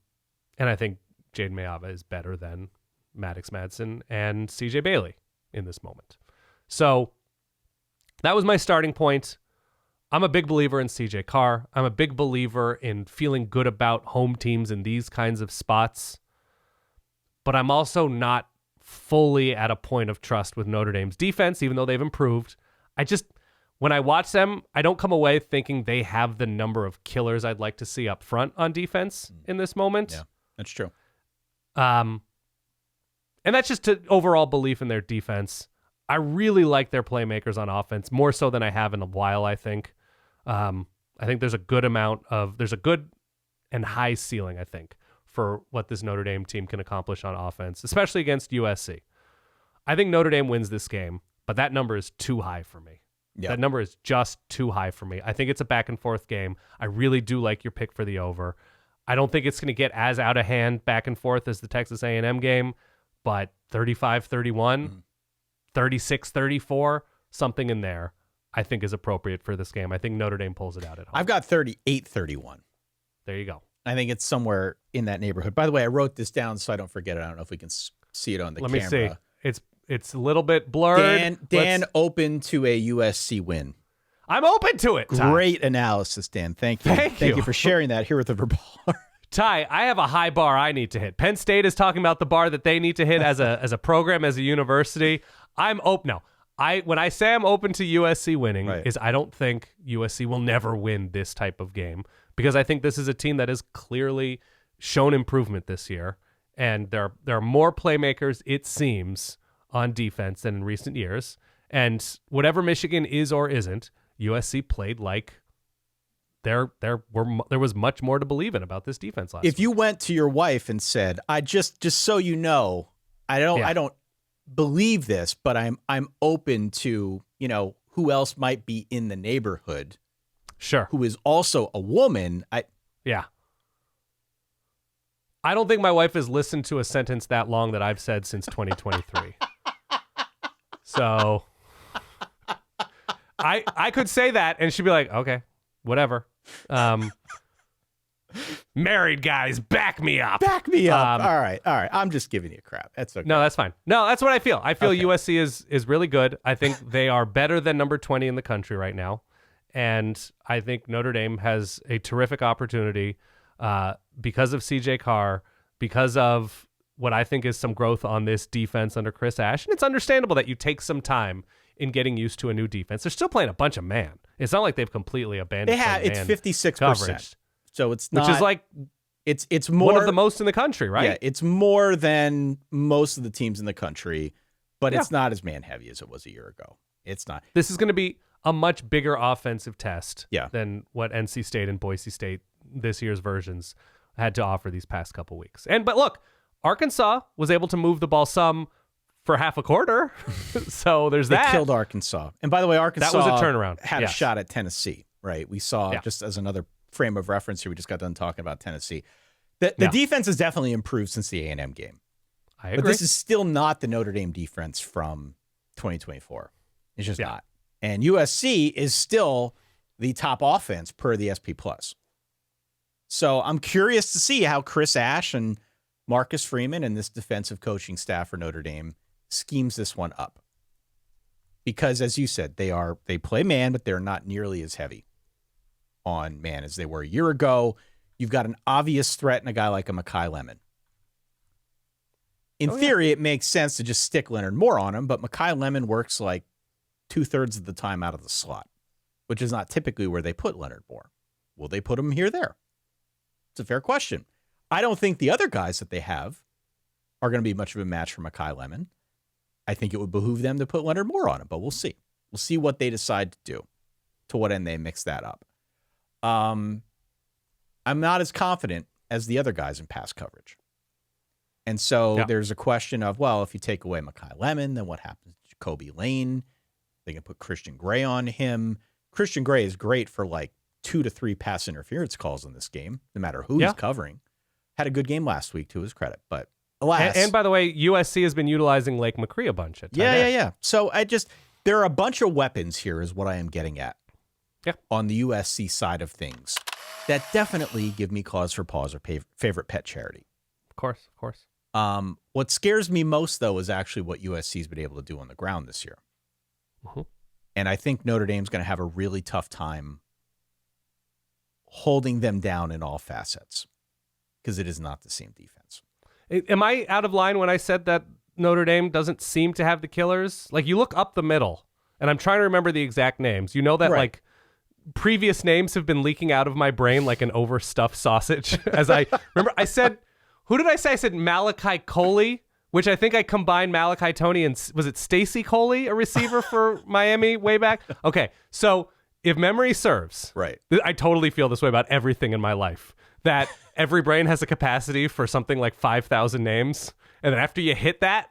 I think Jaden Mayava is better than Maddox Madsen and CJ Bailey in this moment. So that was my starting point. I'm a big believer in CJ Carr. I'm a big believer in feeling good about home teams in these kinds of spots. But I'm also not fully at a point of trust with Notre Dame's defense, even though they've improved. When I watch them, I don't come away thinking they have the number of killers I'd like to see up front on defense in this moment. Yeah, that's true. And that's just to overall belief in their defense. I really like their playmakers on offense, more so than I have in a while, I think. I think there's a good and high ceiling, I think, for what this Notre Dame team can accomplish on offense, especially against USC. I think Notre Dame wins this game, but that number is too high for me. Yeah. That number is just too high for me. I think it's a back and forth game. I really do like your pick for the over. I don't think it's going to get as out of hand back and forth as the Texas A&M game, but 35-31, 36-34, something in there I think is appropriate for this game. I think Notre Dame pulls it out at home. I've got 38-31. There you go. I think it's somewhere in that neighborhood. By the way, I wrote this down so I don't forget it. I don't know if we can see it on the camera. Let me see. It's a little bit blurred. Dan open to a USC win. I'm open to it, Ty. Great analysis, Dan. Thank you. Thank you for sharing that here with the Verballer. Ty, I have a high bar I need to hit. Penn State is talking about the bar that they need to hit as a program, as a university. I'm open. No, when I say I'm open to USC winning, is I don't think USC will never win this type of game, because I think this is a team that has clearly shown improvement this year, and there are more playmakers, it seems, on defense than in recent years. And whatever Michigan is or isn't, USC played like there was much more to believe in about this defense last week. If you went to your wife and said, "I just so you know, I don't believe this, but I'm open to, who else might be in the neighborhood, sure, who is also a woman." I don't think my wife has listened to a sentence that long that I've said since 2023. So I could say that and she'd be like, okay, whatever. Married guys, back me up. Back me up. All right. I'm just giving you crap. That's okay. No, that's fine. No, that's what I feel. I feel USC is really good. I think they are better than number 20 in the country right now. And I think Notre Dame has a terrific opportunity because of CJ Carr, because of what I think is some growth on this defense under Chris Ash. And it's understandable that you take some time in getting used to a new defense. They're still playing a bunch of man. It's not like they've completely abandoned it's 56%. coverage. So it's not, which is like it's more, one of the most in the country, right? Yeah, it's more than most of the teams in the country, but it's not as man heavy as it was a year ago. It's not. This is going to be a much bigger offensive test than what NC State and Boise State, this year's versions, had to offer these past couple weeks. But look, Arkansas was able to move the ball some for half a quarter. So there's that. They killed Arkansas. And by the way, Arkansas that was a turnaround. Had a shot at Tennessee, right? We saw, just as another frame of reference here, we just got done talking about Tennessee. The defense has definitely improved since the A&M game. I agree. But this is still not the Notre Dame defense from 2024. It's just not. And USC is still the top offense per the SP+. So I'm curious to see how Chris Ash and Marcus Freeman and this defensive coaching staff for Notre Dame schemes this one up. Because as you said, they play man, but they're not nearly as heavy on man as they were a year ago. You've got an obvious threat in a guy like a Makai Lemon. In theory, it makes sense to just stick Leonard Moore on him, but Makai Lemon works like 2/3 of the time out of the slot, which is not typically where they put Leonard Moore. Will they put him here, there? It's a fair question. I don't think the other guys that they have are going to be much of a match for Makai Lemon. I think it would behoove them to put Leonard Moore on him, but we'll see. We'll see what they decide to do, to what end they mix that up. I'm not as confident as the other guys in pass coverage. And so there's a question of, well, if you take away Makai Lemon, then what happens to Jacoby Lane? They can put Christian Gray on him. Christian Gray is great for like 2 to 3 pass interference calls in this game, no matter who he's covering. Had a good game last week, to his credit, but alas. And by the way, USC has been utilizing Lake McCree a bunch at times. Yeah. So there are a bunch of weapons here is what I am getting at on the USC side of things that definitely give me cause for pause or favorite pet charity. Of course. What scares me most, though, is actually what USC's been able to do on the ground this year. Mm-hmm. And I think Notre Dame's going to have a really tough time holding them down in all facets because it is not the same defense. Am I out of line when I said that Notre Dame doesn't seem to have the killers. Like, you look up the middle, and I'm trying to remember the exact names. You know that, Right. like, previous names have been leaking out of my brain like an overstuffed sausage. As I remember, I said, who did I say? I said Malachi Coley, which I think I combined Malachi Tony and, was it Stacy Coley, a receiver for Miami way back? Okay, so if memory serves, Right. I totally feel this way about everything in my life, that every brain has a capacity for something like 5,000 names. And then after you hit that,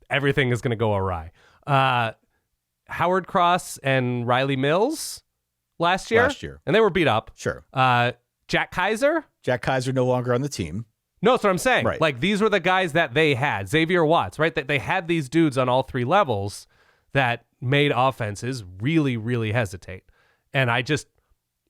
everything is going to go awry. Howard Cross and Riley Mills last year. And they were beat up. Sure. Jack Kaiser? Jack Kaiser no longer on the team. No, that's what I'm saying. Right. Like, these were the guys that they had. Xavier Watts, right? That they had these dudes on all three levels that made offenses really, really hesitate. And I just,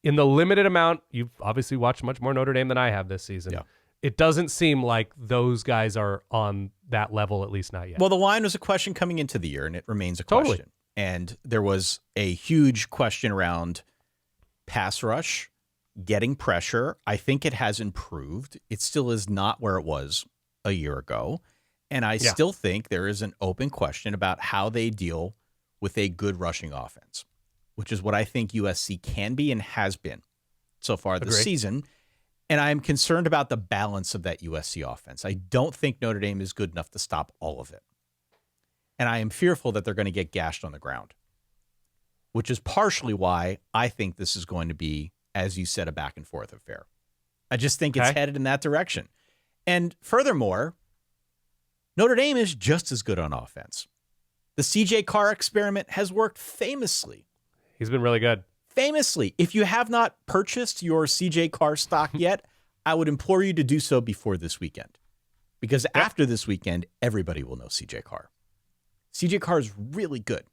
in the limited amount, you've obviously watched much more Notre Dame than I have this season. Yeah. It doesn't seem like those guys are on that level, at least not yet. Well, the line was a question coming into the year, and it remains a Totally. question. And there was a huge question around pass rush, getting pressure. I think it has improved. It still is not where it was a year ago. And I still think there is an open question about how they deal with a good rushing offense, which is what I think USC can be and has been so far this season. And I'm concerned about the balance of that USC offense. I don't think Notre Dame is good enough to stop all of it. And I am fearful that they're going to get gashed on the ground, which is partially why I think this is going to be, as you said, a back and forth affair. I just think it's headed in that direction. And furthermore, Notre Dame is just as good on offense. The CJ Carr experiment has worked famously. He's been really good. Famously. If you have not purchased your CJ Carr stock yet, I would implore you to do so before this weekend. Because after this weekend, everybody will know CJ Carr. CJ Carr is really good.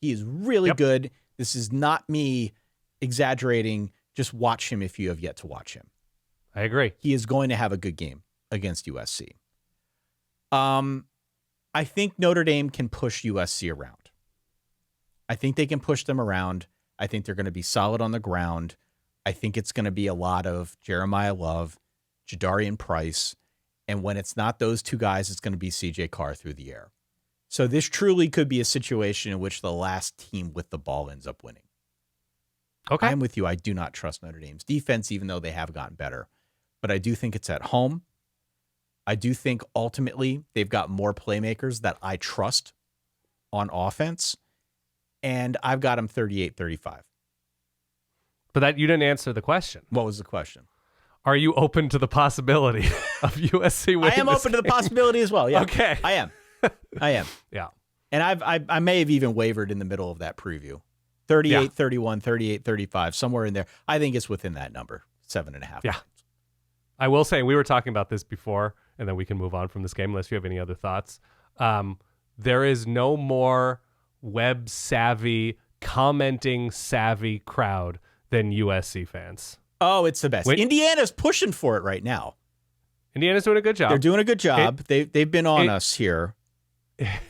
He is really good. This is not me exaggerating. Just watch him if you have yet to watch him. I agree. He is going to have a good game against USC. I think Notre Dame can push USC around. I think they can push them around. I think they're going to be solid on the ground. I think it's going to be a lot of Jeremiah Love, Jadarian Price, and when it's not those two guys, it's going to be CJ Carr through the air. So this truly could be a situation in which the last team with the ball ends up winning. Okay. I'm with you. I do not trust Notre Dame's defense, even though they have gotten better. But I do think it's at home. I do think ultimately they've got more playmakers that I trust on offense. And I've got them 38-35. But that you didn't answer the question. What was the question? Are you open to the possibility of USC winning? I am open to the possibility as well. Yeah. Okay. I am. I am. Yeah. And I may have even wavered in the middle of that preview. 38-31, 38-35, somewhere in there. I think it's within that number, 7.5. Yeah. I will say, we were talking about this before, and then we can move on from this game unless you have any other thoughts. There is no more web savvy, commenting savvy crowd than USC fans. Oh, it's the best. Indiana's pushing for it right now. Indiana's doing a good job. They're doing a good job. They've been on us here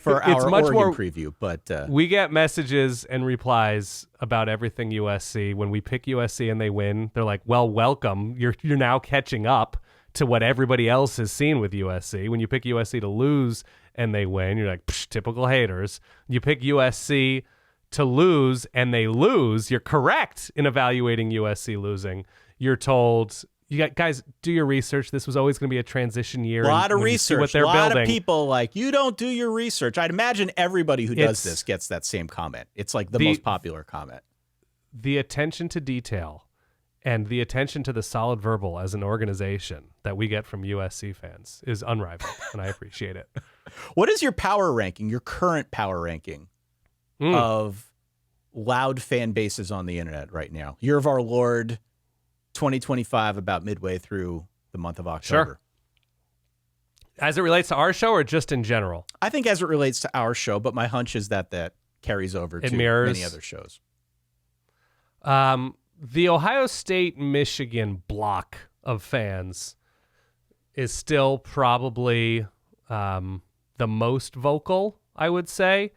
for our Oregon preview, but we get messages and replies about everything USC. When we pick USC and they win, they're like, "Well, welcome. You're now catching up to what everybody else has seen with USC." When you pick USC to lose and they win, you're like, "Psh, typical haters." You pick USC to lose and they lose, you're correct in evaluating USC losing. You're told, "You got guys, do your research. This was always going to be a transition year." A lot of when you see research. what they're a lot building. of people like, you don't do your research. I'd imagine everybody who does It's- this gets that same comment. It's like the most popular comment. The attention to detail and the attention to the solid verbal as an organization that we get from USC fans is unrivaled, and I appreciate it. What is your power ranking, your current power ranking of loud fan bases on the internet right now? Year of our Lord 2025, about midway through the month of October. Sure. As it relates to our show or just in general? I think as it relates to our show, but my hunch is that carries over to mirrors. many other shows. The Ohio State-Michigan block of fans is still probably the most vocal, I would say.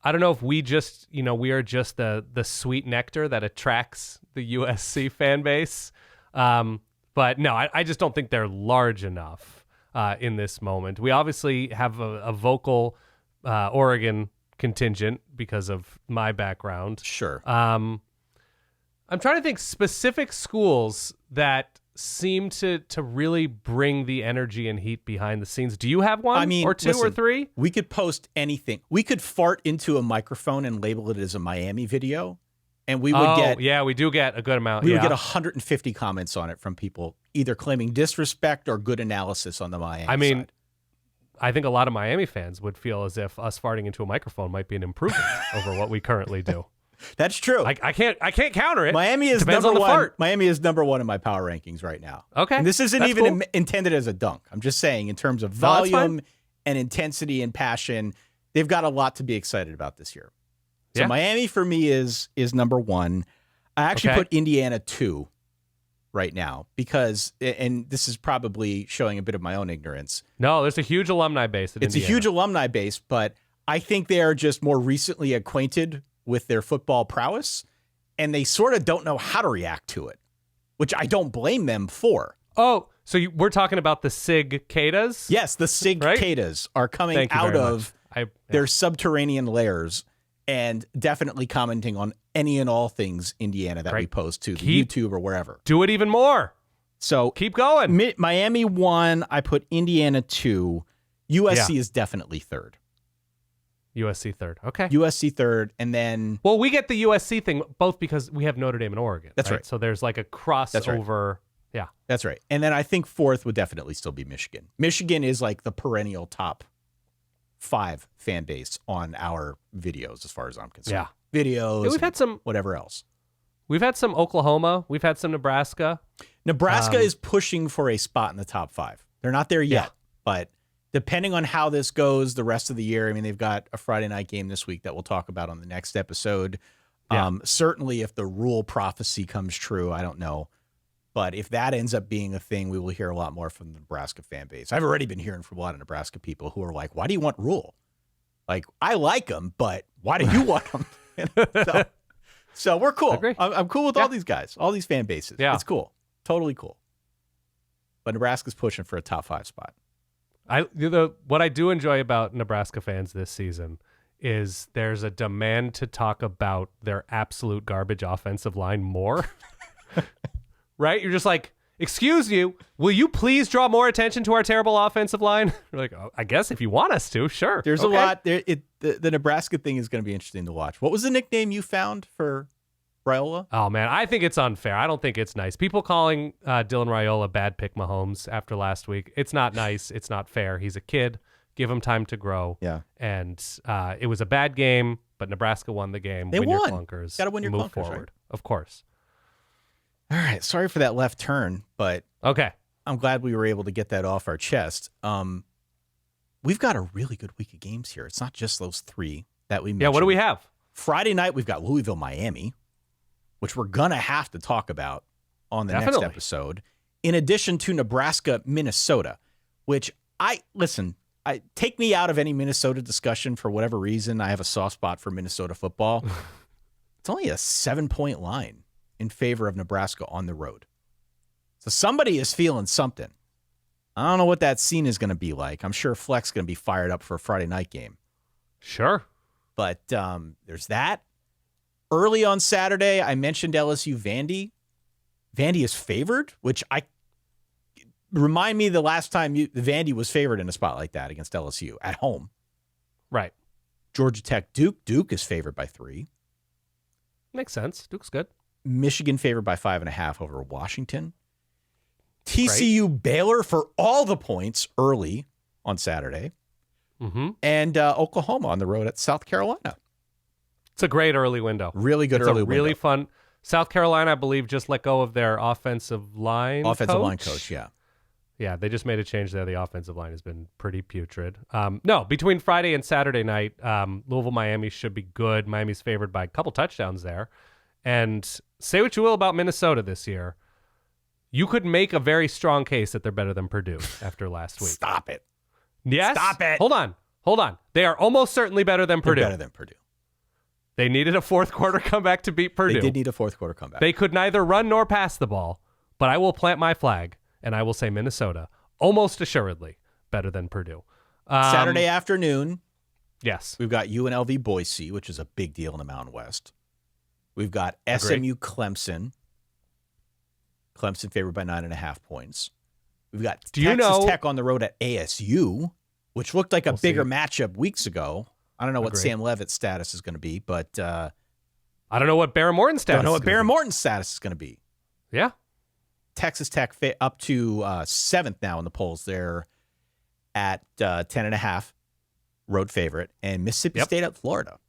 I don't know if we just, we are just the sweet nectar that attracts the USC fan base. But no, I just don't think they're large enough. in this moment. We obviously have a vocal Oregon contingent because of my background. Sure. I'm trying to think specific schools that seem to really bring the energy and heat behind the scenes. Do you have one? I mean, or two or three? We could post anything. We could fart into a microphone and label it as a Miami video, and we would get we do get a good amount. we would get 150 comments on it from people either claiming disrespect or good analysis on the Miami side. I think a lot of Miami fans would feel as if us farting into a microphone might be an improvement over what we currently do. That's true. I can't counter it. Miami is Depends number on the one. fart. Miami is number one in my power rankings right now. Okay. And this isn't That's even cool. intended as a dunk. I'm just saying in terms of No, that's volume fine. and intensity and passion, they've got a lot to be excited about this year. So Yeah. Miami for me is number one. I actually Okay. put Indiana 2 right now because, and this is probably showing a bit of my own ignorance. No, there's a huge alumni base at It's Indiana. a huge alumni base, but I think they are just more recently acquainted with their football prowess, and they sort of don't know how to react to it, which I don't blame them for. Oh, so we're talking about the Sig Cadas? Yes, the Sig Right? Cadas are coming Thank you out very of their subterranean layers and definitely commenting on any and all things Indiana that we Great. post to the Keep- YouTube or wherever. Do it even more. So Keep going. Miami 1, I put Indiana 2. USC is definitely 3rd. USC third. Okay. USC 3rd, and then Well, we get the USC thing both because we have Notre Dame and Oregon. That's right. So there's like a crossover. Yeah. that's right. And then I think 4th would definitely still be Michigan. Michigan is like the perennial top 5 fan base on our videos as far as I'm concerned. Yeah. Videos. We've and had some. whatever else. We've had some Oklahoma. We've had some Nebraska. Nebraska is pushing for a spot in the top 5. They're not there yet, Yeah. but depending on how this goes the rest of the year, I mean, they've got a Friday night game this week that we'll talk about on the next episode. Yeah. Certainly, if the rule prophecy comes true, I don't know. But if that ends up being a thing, we will hear a lot more from the Nebraska fan base. I've already been hearing from a lot of Nebraska people who are like, why do you want rule? Like, I like them, but why do you want them? so we're cool. Agree. I'm cool with all these guys, all these fan bases. Yeah. It's cool. Totally cool. But Nebraska's pushing for a top 5 spot. What I do enjoy about Nebraska fans this season is there's a demand to talk about their absolute garbage offensive line more. Right? You're just like, excuse you, will you please draw more attention to our terrible offensive line? You're like, oh, I guess if you want us to, sure. There's Okay. a lot there. The Nebraska thing is going to be interesting to watch. What was the nickname you found for Raiola? Oh, man, I think it's unfair. I don't think it's nice. People calling Dylan Raiola bad pick Mahomes after last week. It's not nice. It's not fair. He's a kid. Give him time to grow. Yeah. And it was a bad game, but Nebraska won the game. They win won. your clunkers. Gotta win your Move clunkers, forward. right? Of course. All right. Sorry for that left turn, but Okay. I'm glad we were able to get that off our chest. We've got a really good week of games here. It's not just those 3 that we mentioned. Yeah, what do we have? Friday night, we've got Louisville, Miami, which we're going to have to talk about on the Definitely. next episode, in addition to Nebraska, Minnesota, which take me out of any Minnesota discussion for whatever reason. I have a soft spot for Minnesota football. It's only a 7-point line in favor of Nebraska on the road. So somebody is feeling something. I don't know what that scene is going to be like. I'm sure Fleck's going to be fired up for a Friday night game. Sure. But there's that. Early on Saturday, I mentioned LSU Vandy. Vandy is favored, which remind me the last time Vandy was favored in a spot like that against LSU at home. Right. Georgia Tech Duke. Duke is favored by 3. Makes sense. Duke's good. Michigan favored by 5.5 over Washington. TCU Baylor for all the points early on Saturday. Mm-hmm. And Oklahoma on the road at South Carolina. It's a great early window. Really good It's early a really window. fun. South Carolina, I believe, just let go of their offensive line coach, yeah. Yeah, they just made a change there. The offensive line has been pretty putrid. No, between Friday and Saturday night, Louisville, Miami should be good. Miami's favored by a couple touchdowns there. And say what you will about Minnesota this year, you could make a very strong case that they're better than Purdue after last week. Stop it. Yes? Stop it. Hold on. They are almost certainly better than They're Purdue. better than Purdue. They needed a fourth quarter comeback to beat Purdue. They did need a fourth quarter comeback. They could neither run nor pass the ball, but I will plant my flag, and I will say Minnesota, almost assuredly, better than Purdue. Saturday afternoon, Yes. we've got UNLV Boise, which is a big deal in the Mountain West. We've got SMU Clemson. Clemson favored by 9.5 points. We've got Texas Tech on the road at ASU, which looked like a bigger matchup weeks ago. I don't know what Sam Levitt's status is going to be, but I don't know what Barry Morton's status. Don't know what Barry Morton's status is going to be. Yeah. Texas Tech up to 7th now in the polls. They're at 10.5, road favorite, and Mississippi State at Florida.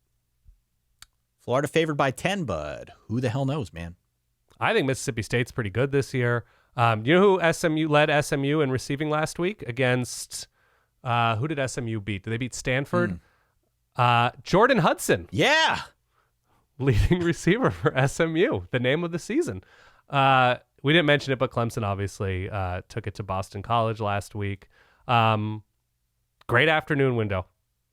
Florida favored by 10, but who the hell knows, man? I think Mississippi State's pretty good this year. You know who SMU led SMU in receiving last week against? Who did SMU beat? Did they beat Stanford? Jordan Hudson. Yeah. Leading receiver for SMU, the name of the season. We didn't mention it, but Clemson obviously took it to Boston College last week. Great afternoon window.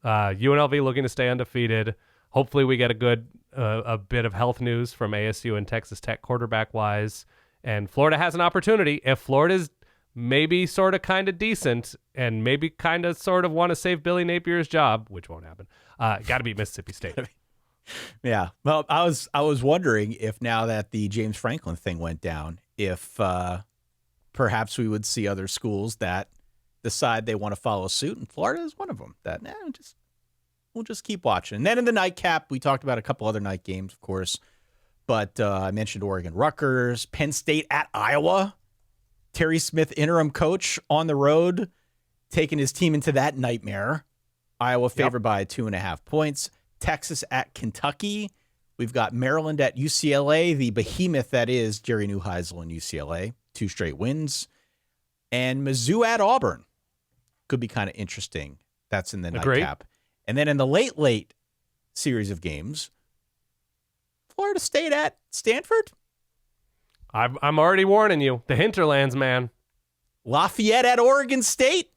UNLV looking to stay undefeated. Hopefully we get a bit of health news from ASU and Texas Tech quarterback-wise. And Florida has an opportunity. If Florida's maybe sort of kind of decent and maybe kind of sort of want to save Billy Napier's job, which won't happen, got to beat Mississippi State. Yeah. Well, I was wondering if now that the James Franklin thing went down, if perhaps we would see other schools that decide they want to follow suit, and Florida is one of them. That we'll just keep watching. And then in the nightcap, we talked about a couple other night games, of course, but I mentioned Oregon Rutgers, Penn State at Iowa. Terry Smith, interim coach, on the road, taking his team into that nightmare. Iowa favored by 2.5 points. Texas at Kentucky. We've got Maryland at UCLA, the behemoth that is Jerry Neuheisel and UCLA. 2 straight wins. And Mizzou at Auburn. Could be kind of interesting. That's in the nightcap. And then in the late series of games, Florida State at Stanford. I'm already warning you. The hinterlands, man. Lafayette at Oregon State.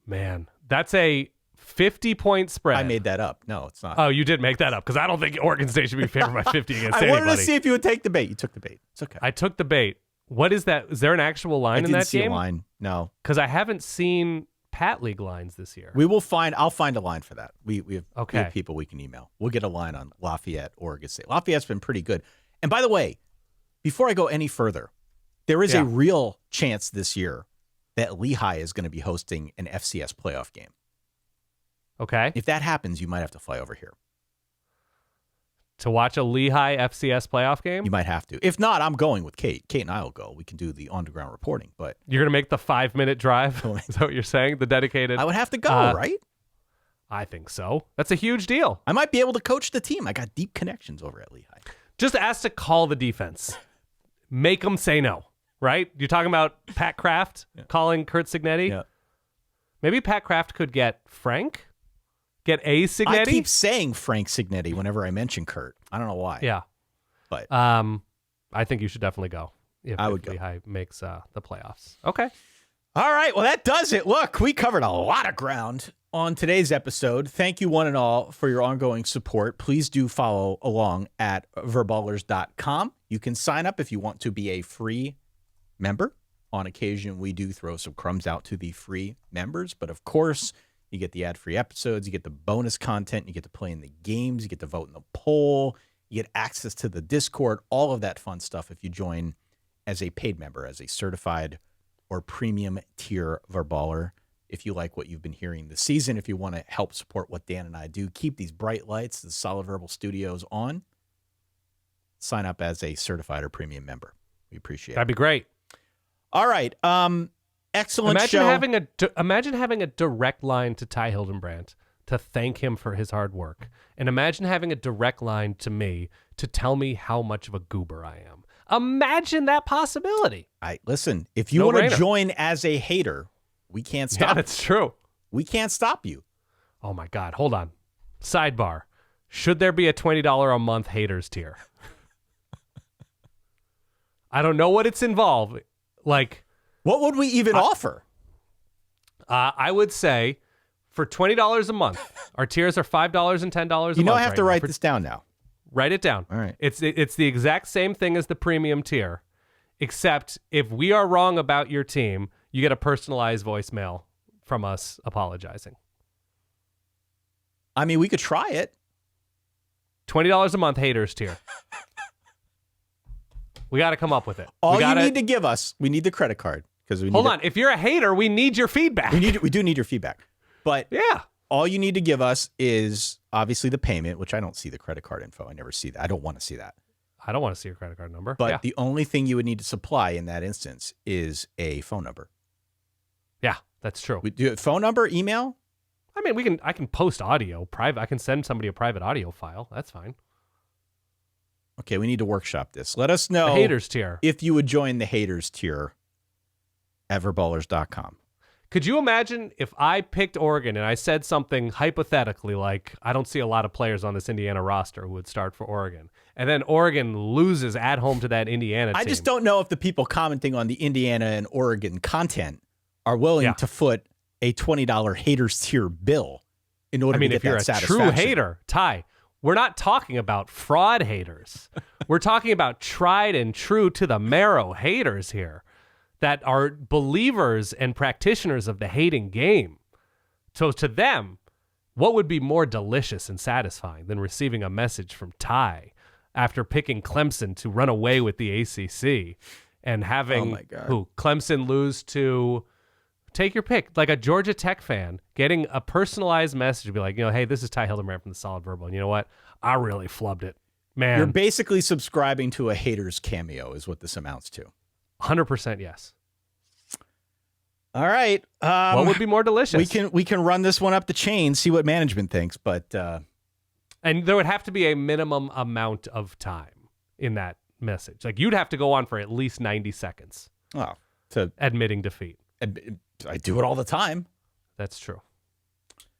Man, that's a 50-point spread. I made that up. No, it's not. Oh, you did make that up because I don't think Oregon State should be favored by 50 against anybody. I wanted to see if you would take the bait. You took the bait. It's okay. I took the bait. What is that? Is there an actual line in that game? I didn't see a line. No. Because I haven't seen Pat League lines this year. I'll find a line for that. We have people we can email. We'll get a line on Lafayette, Oregon State. Lafayette's been pretty good. And by the way, before I go any further, there is a real chance this year that Lehigh is going to be hosting an FCS playoff game. Okay. If that happens, you might have to fly over here. To watch a Lehigh FCS playoff game? You might have to. If not, I'm going with Kate. Kate and I will go. We can do the on-the-ground reporting. But you're going to make the 5-minute drive? Is that what you're saying? The dedicated? I would have to go, right? I think so. That's a huge deal. I might be able to coach the team. I got deep connections over at Lehigh. Just ask to call the defense. Make them say no, right? You're talking about Pat Kraft calling Kurt Signetti? Yeah. Maybe Pat Kraft could get Frank? Get a Signetti? I keep saying Frank Signetti whenever I mention Kurt. I don't know why. Yeah. But I think you should definitely go if Lehigh makes the playoffs. Okay. All right. Well, that does it. Look, we covered a lot of ground on today's episode. Thank you one and all for your ongoing support. Please do follow along at verballers.com. You can sign up if you want to be a free member. On occasion, we do throw some crumbs out to the free members. But of course, you get the ad-free episodes, you get the bonus content, you get to play in the games, you get to vote in the poll, you get access to the Discord, all of that fun stuff if you join as a paid member, as a certified or premium tier Verballer. If you like what you've been hearing this season, if you want to help support what Dan and I do, keep these bright lights, the Solid Verbal Studios on, sign up as a certified or premium member. We appreciate it. That'd be great. All right. Excellent show. Imagine having a direct line to Ty Hildenbrandt to thank him for his hard work. And imagine having a direct line to me to tell me how much of a goober I am. Imagine that possibility. Listen, if you want to join as a hater, we can't stop you. Yeah, that's true. We can't stop you. Oh, my God. Hold on. Sidebar. Should there be a $20 a month haters tier? I don't know what it's involved. Like, what would we even offer? I would say for $20 a month, our tiers are $5 and $10 a month. You know, I have to write this down now. Write it down. All right. It's the exact same thing as the premium tier. except if we are wrong about your team, you get a personalized voicemail from us apologizing. I mean, we could try it. $20 a month haters tier. We got to come up with it. You need to give us, we need the credit card. Because Hold on. If you're a hater, we need your feedback. We do need your feedback. But yeah, all you need to give us is obviously the payment, which I don't see the credit card info. I never see that. I don't want to see that. I don't want to see your credit card number. But the only thing you would need to supply in that instance is a phone number. Yeah, that's true. We do phone number, email. I mean, I can post audio private. I can send somebody a private audio file. That's fine. Okay, we need to workshop this. Let us know the haters tier if you would join the haters tier at verballers.com. Could you imagine if I picked Oregon and I said something hypothetically like, I don't see a lot of players on this Indiana roster who would start for Oregon, and then Oregon loses at home to that Indiana team? I just don't know if the people commenting on the Indiana and Oregon content are willing to foot a $20 haters tier bill in order to get that satisfaction. If you're a true hater, Ty, we're not talking about fraud haters. We're talking about tried and true to the marrow haters here that are believers and practitioners of the hating game. So to them, what would be more delicious and satisfying than receiving a message from Ty after picking Clemson to run away with the ACC and having Clemson lose to, take your pick, like a Georgia Tech fan, getting a personalized message to be like, hey, this is Ty Hildenbrand from the Solid Verbal, and you know what? I really flubbed it. Man. You're basically subscribing to a hater's cameo is what this amounts to. 100% yes. All right. What would be more delicious? We can run this one up the chain, see what management thinks, but and there would have to be a minimum amount of time in that message. Like you'd have to go on for at least 90 seconds. Oh, to admitting defeat. I do it all the time. That's true.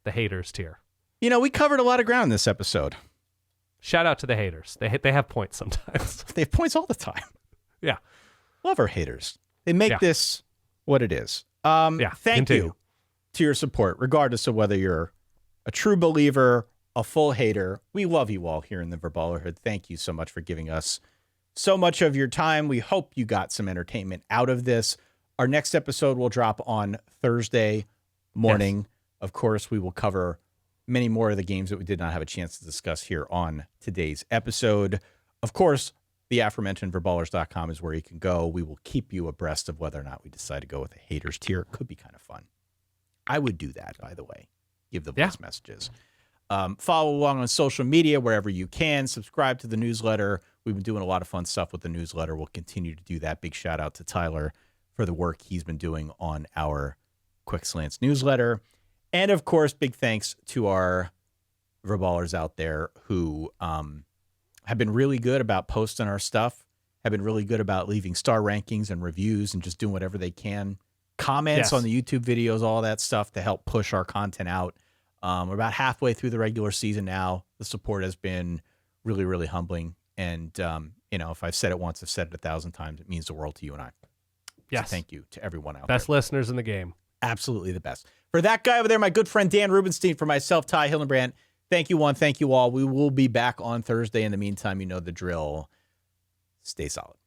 The haters tier. We covered a lot of ground in this episode. Shout out to the haters. They have points sometimes. They have points all the time. Yeah. Love our haters. They make this what it is. Thank you to your support, regardless of whether you're a true believer, a full hater. We love you all here in the Verballerhood. Thank you so much for giving us so much of your time. We hope you got some entertainment out of this. Our next episode will drop on Thursday morning. Yes. Of course, we will cover many more of the games that we did not have a chance to discuss here on today's episode. Of course, the aforementioned verballers.com is where you can go. We will keep you abreast of whether or not we decide to go with a haters tier. It could be kind of fun. I would do that, by the way. Give the voice messages. Follow along on social media wherever you can. Subscribe to the newsletter. We've been doing a lot of fun stuff with the newsletter. We'll continue to do that. Big shout out to Tyler for the work he's been doing on our Quick Slants newsletter. And, of course, big thanks to our Verballers out there who have been really good about posting our stuff, have been really good about leaving star rankings and reviews and just doing whatever they can. Comments on the YouTube videos, all that stuff to help push our content out. We're about halfway through the regular season now. The support has been really, really humbling. And, if I've said it once, I've said it 1,000 times. It means the world to you and I. Yes. So thank you to everyone out there. Best listeners in the game. Absolutely the best. For that guy over there, my good friend Dan Rubenstein, for myself, Ty Hildenbrand, thank you one, thank you all. We will be back on Thursday. In the meantime, you know the drill. Stay solid.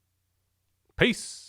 Peace.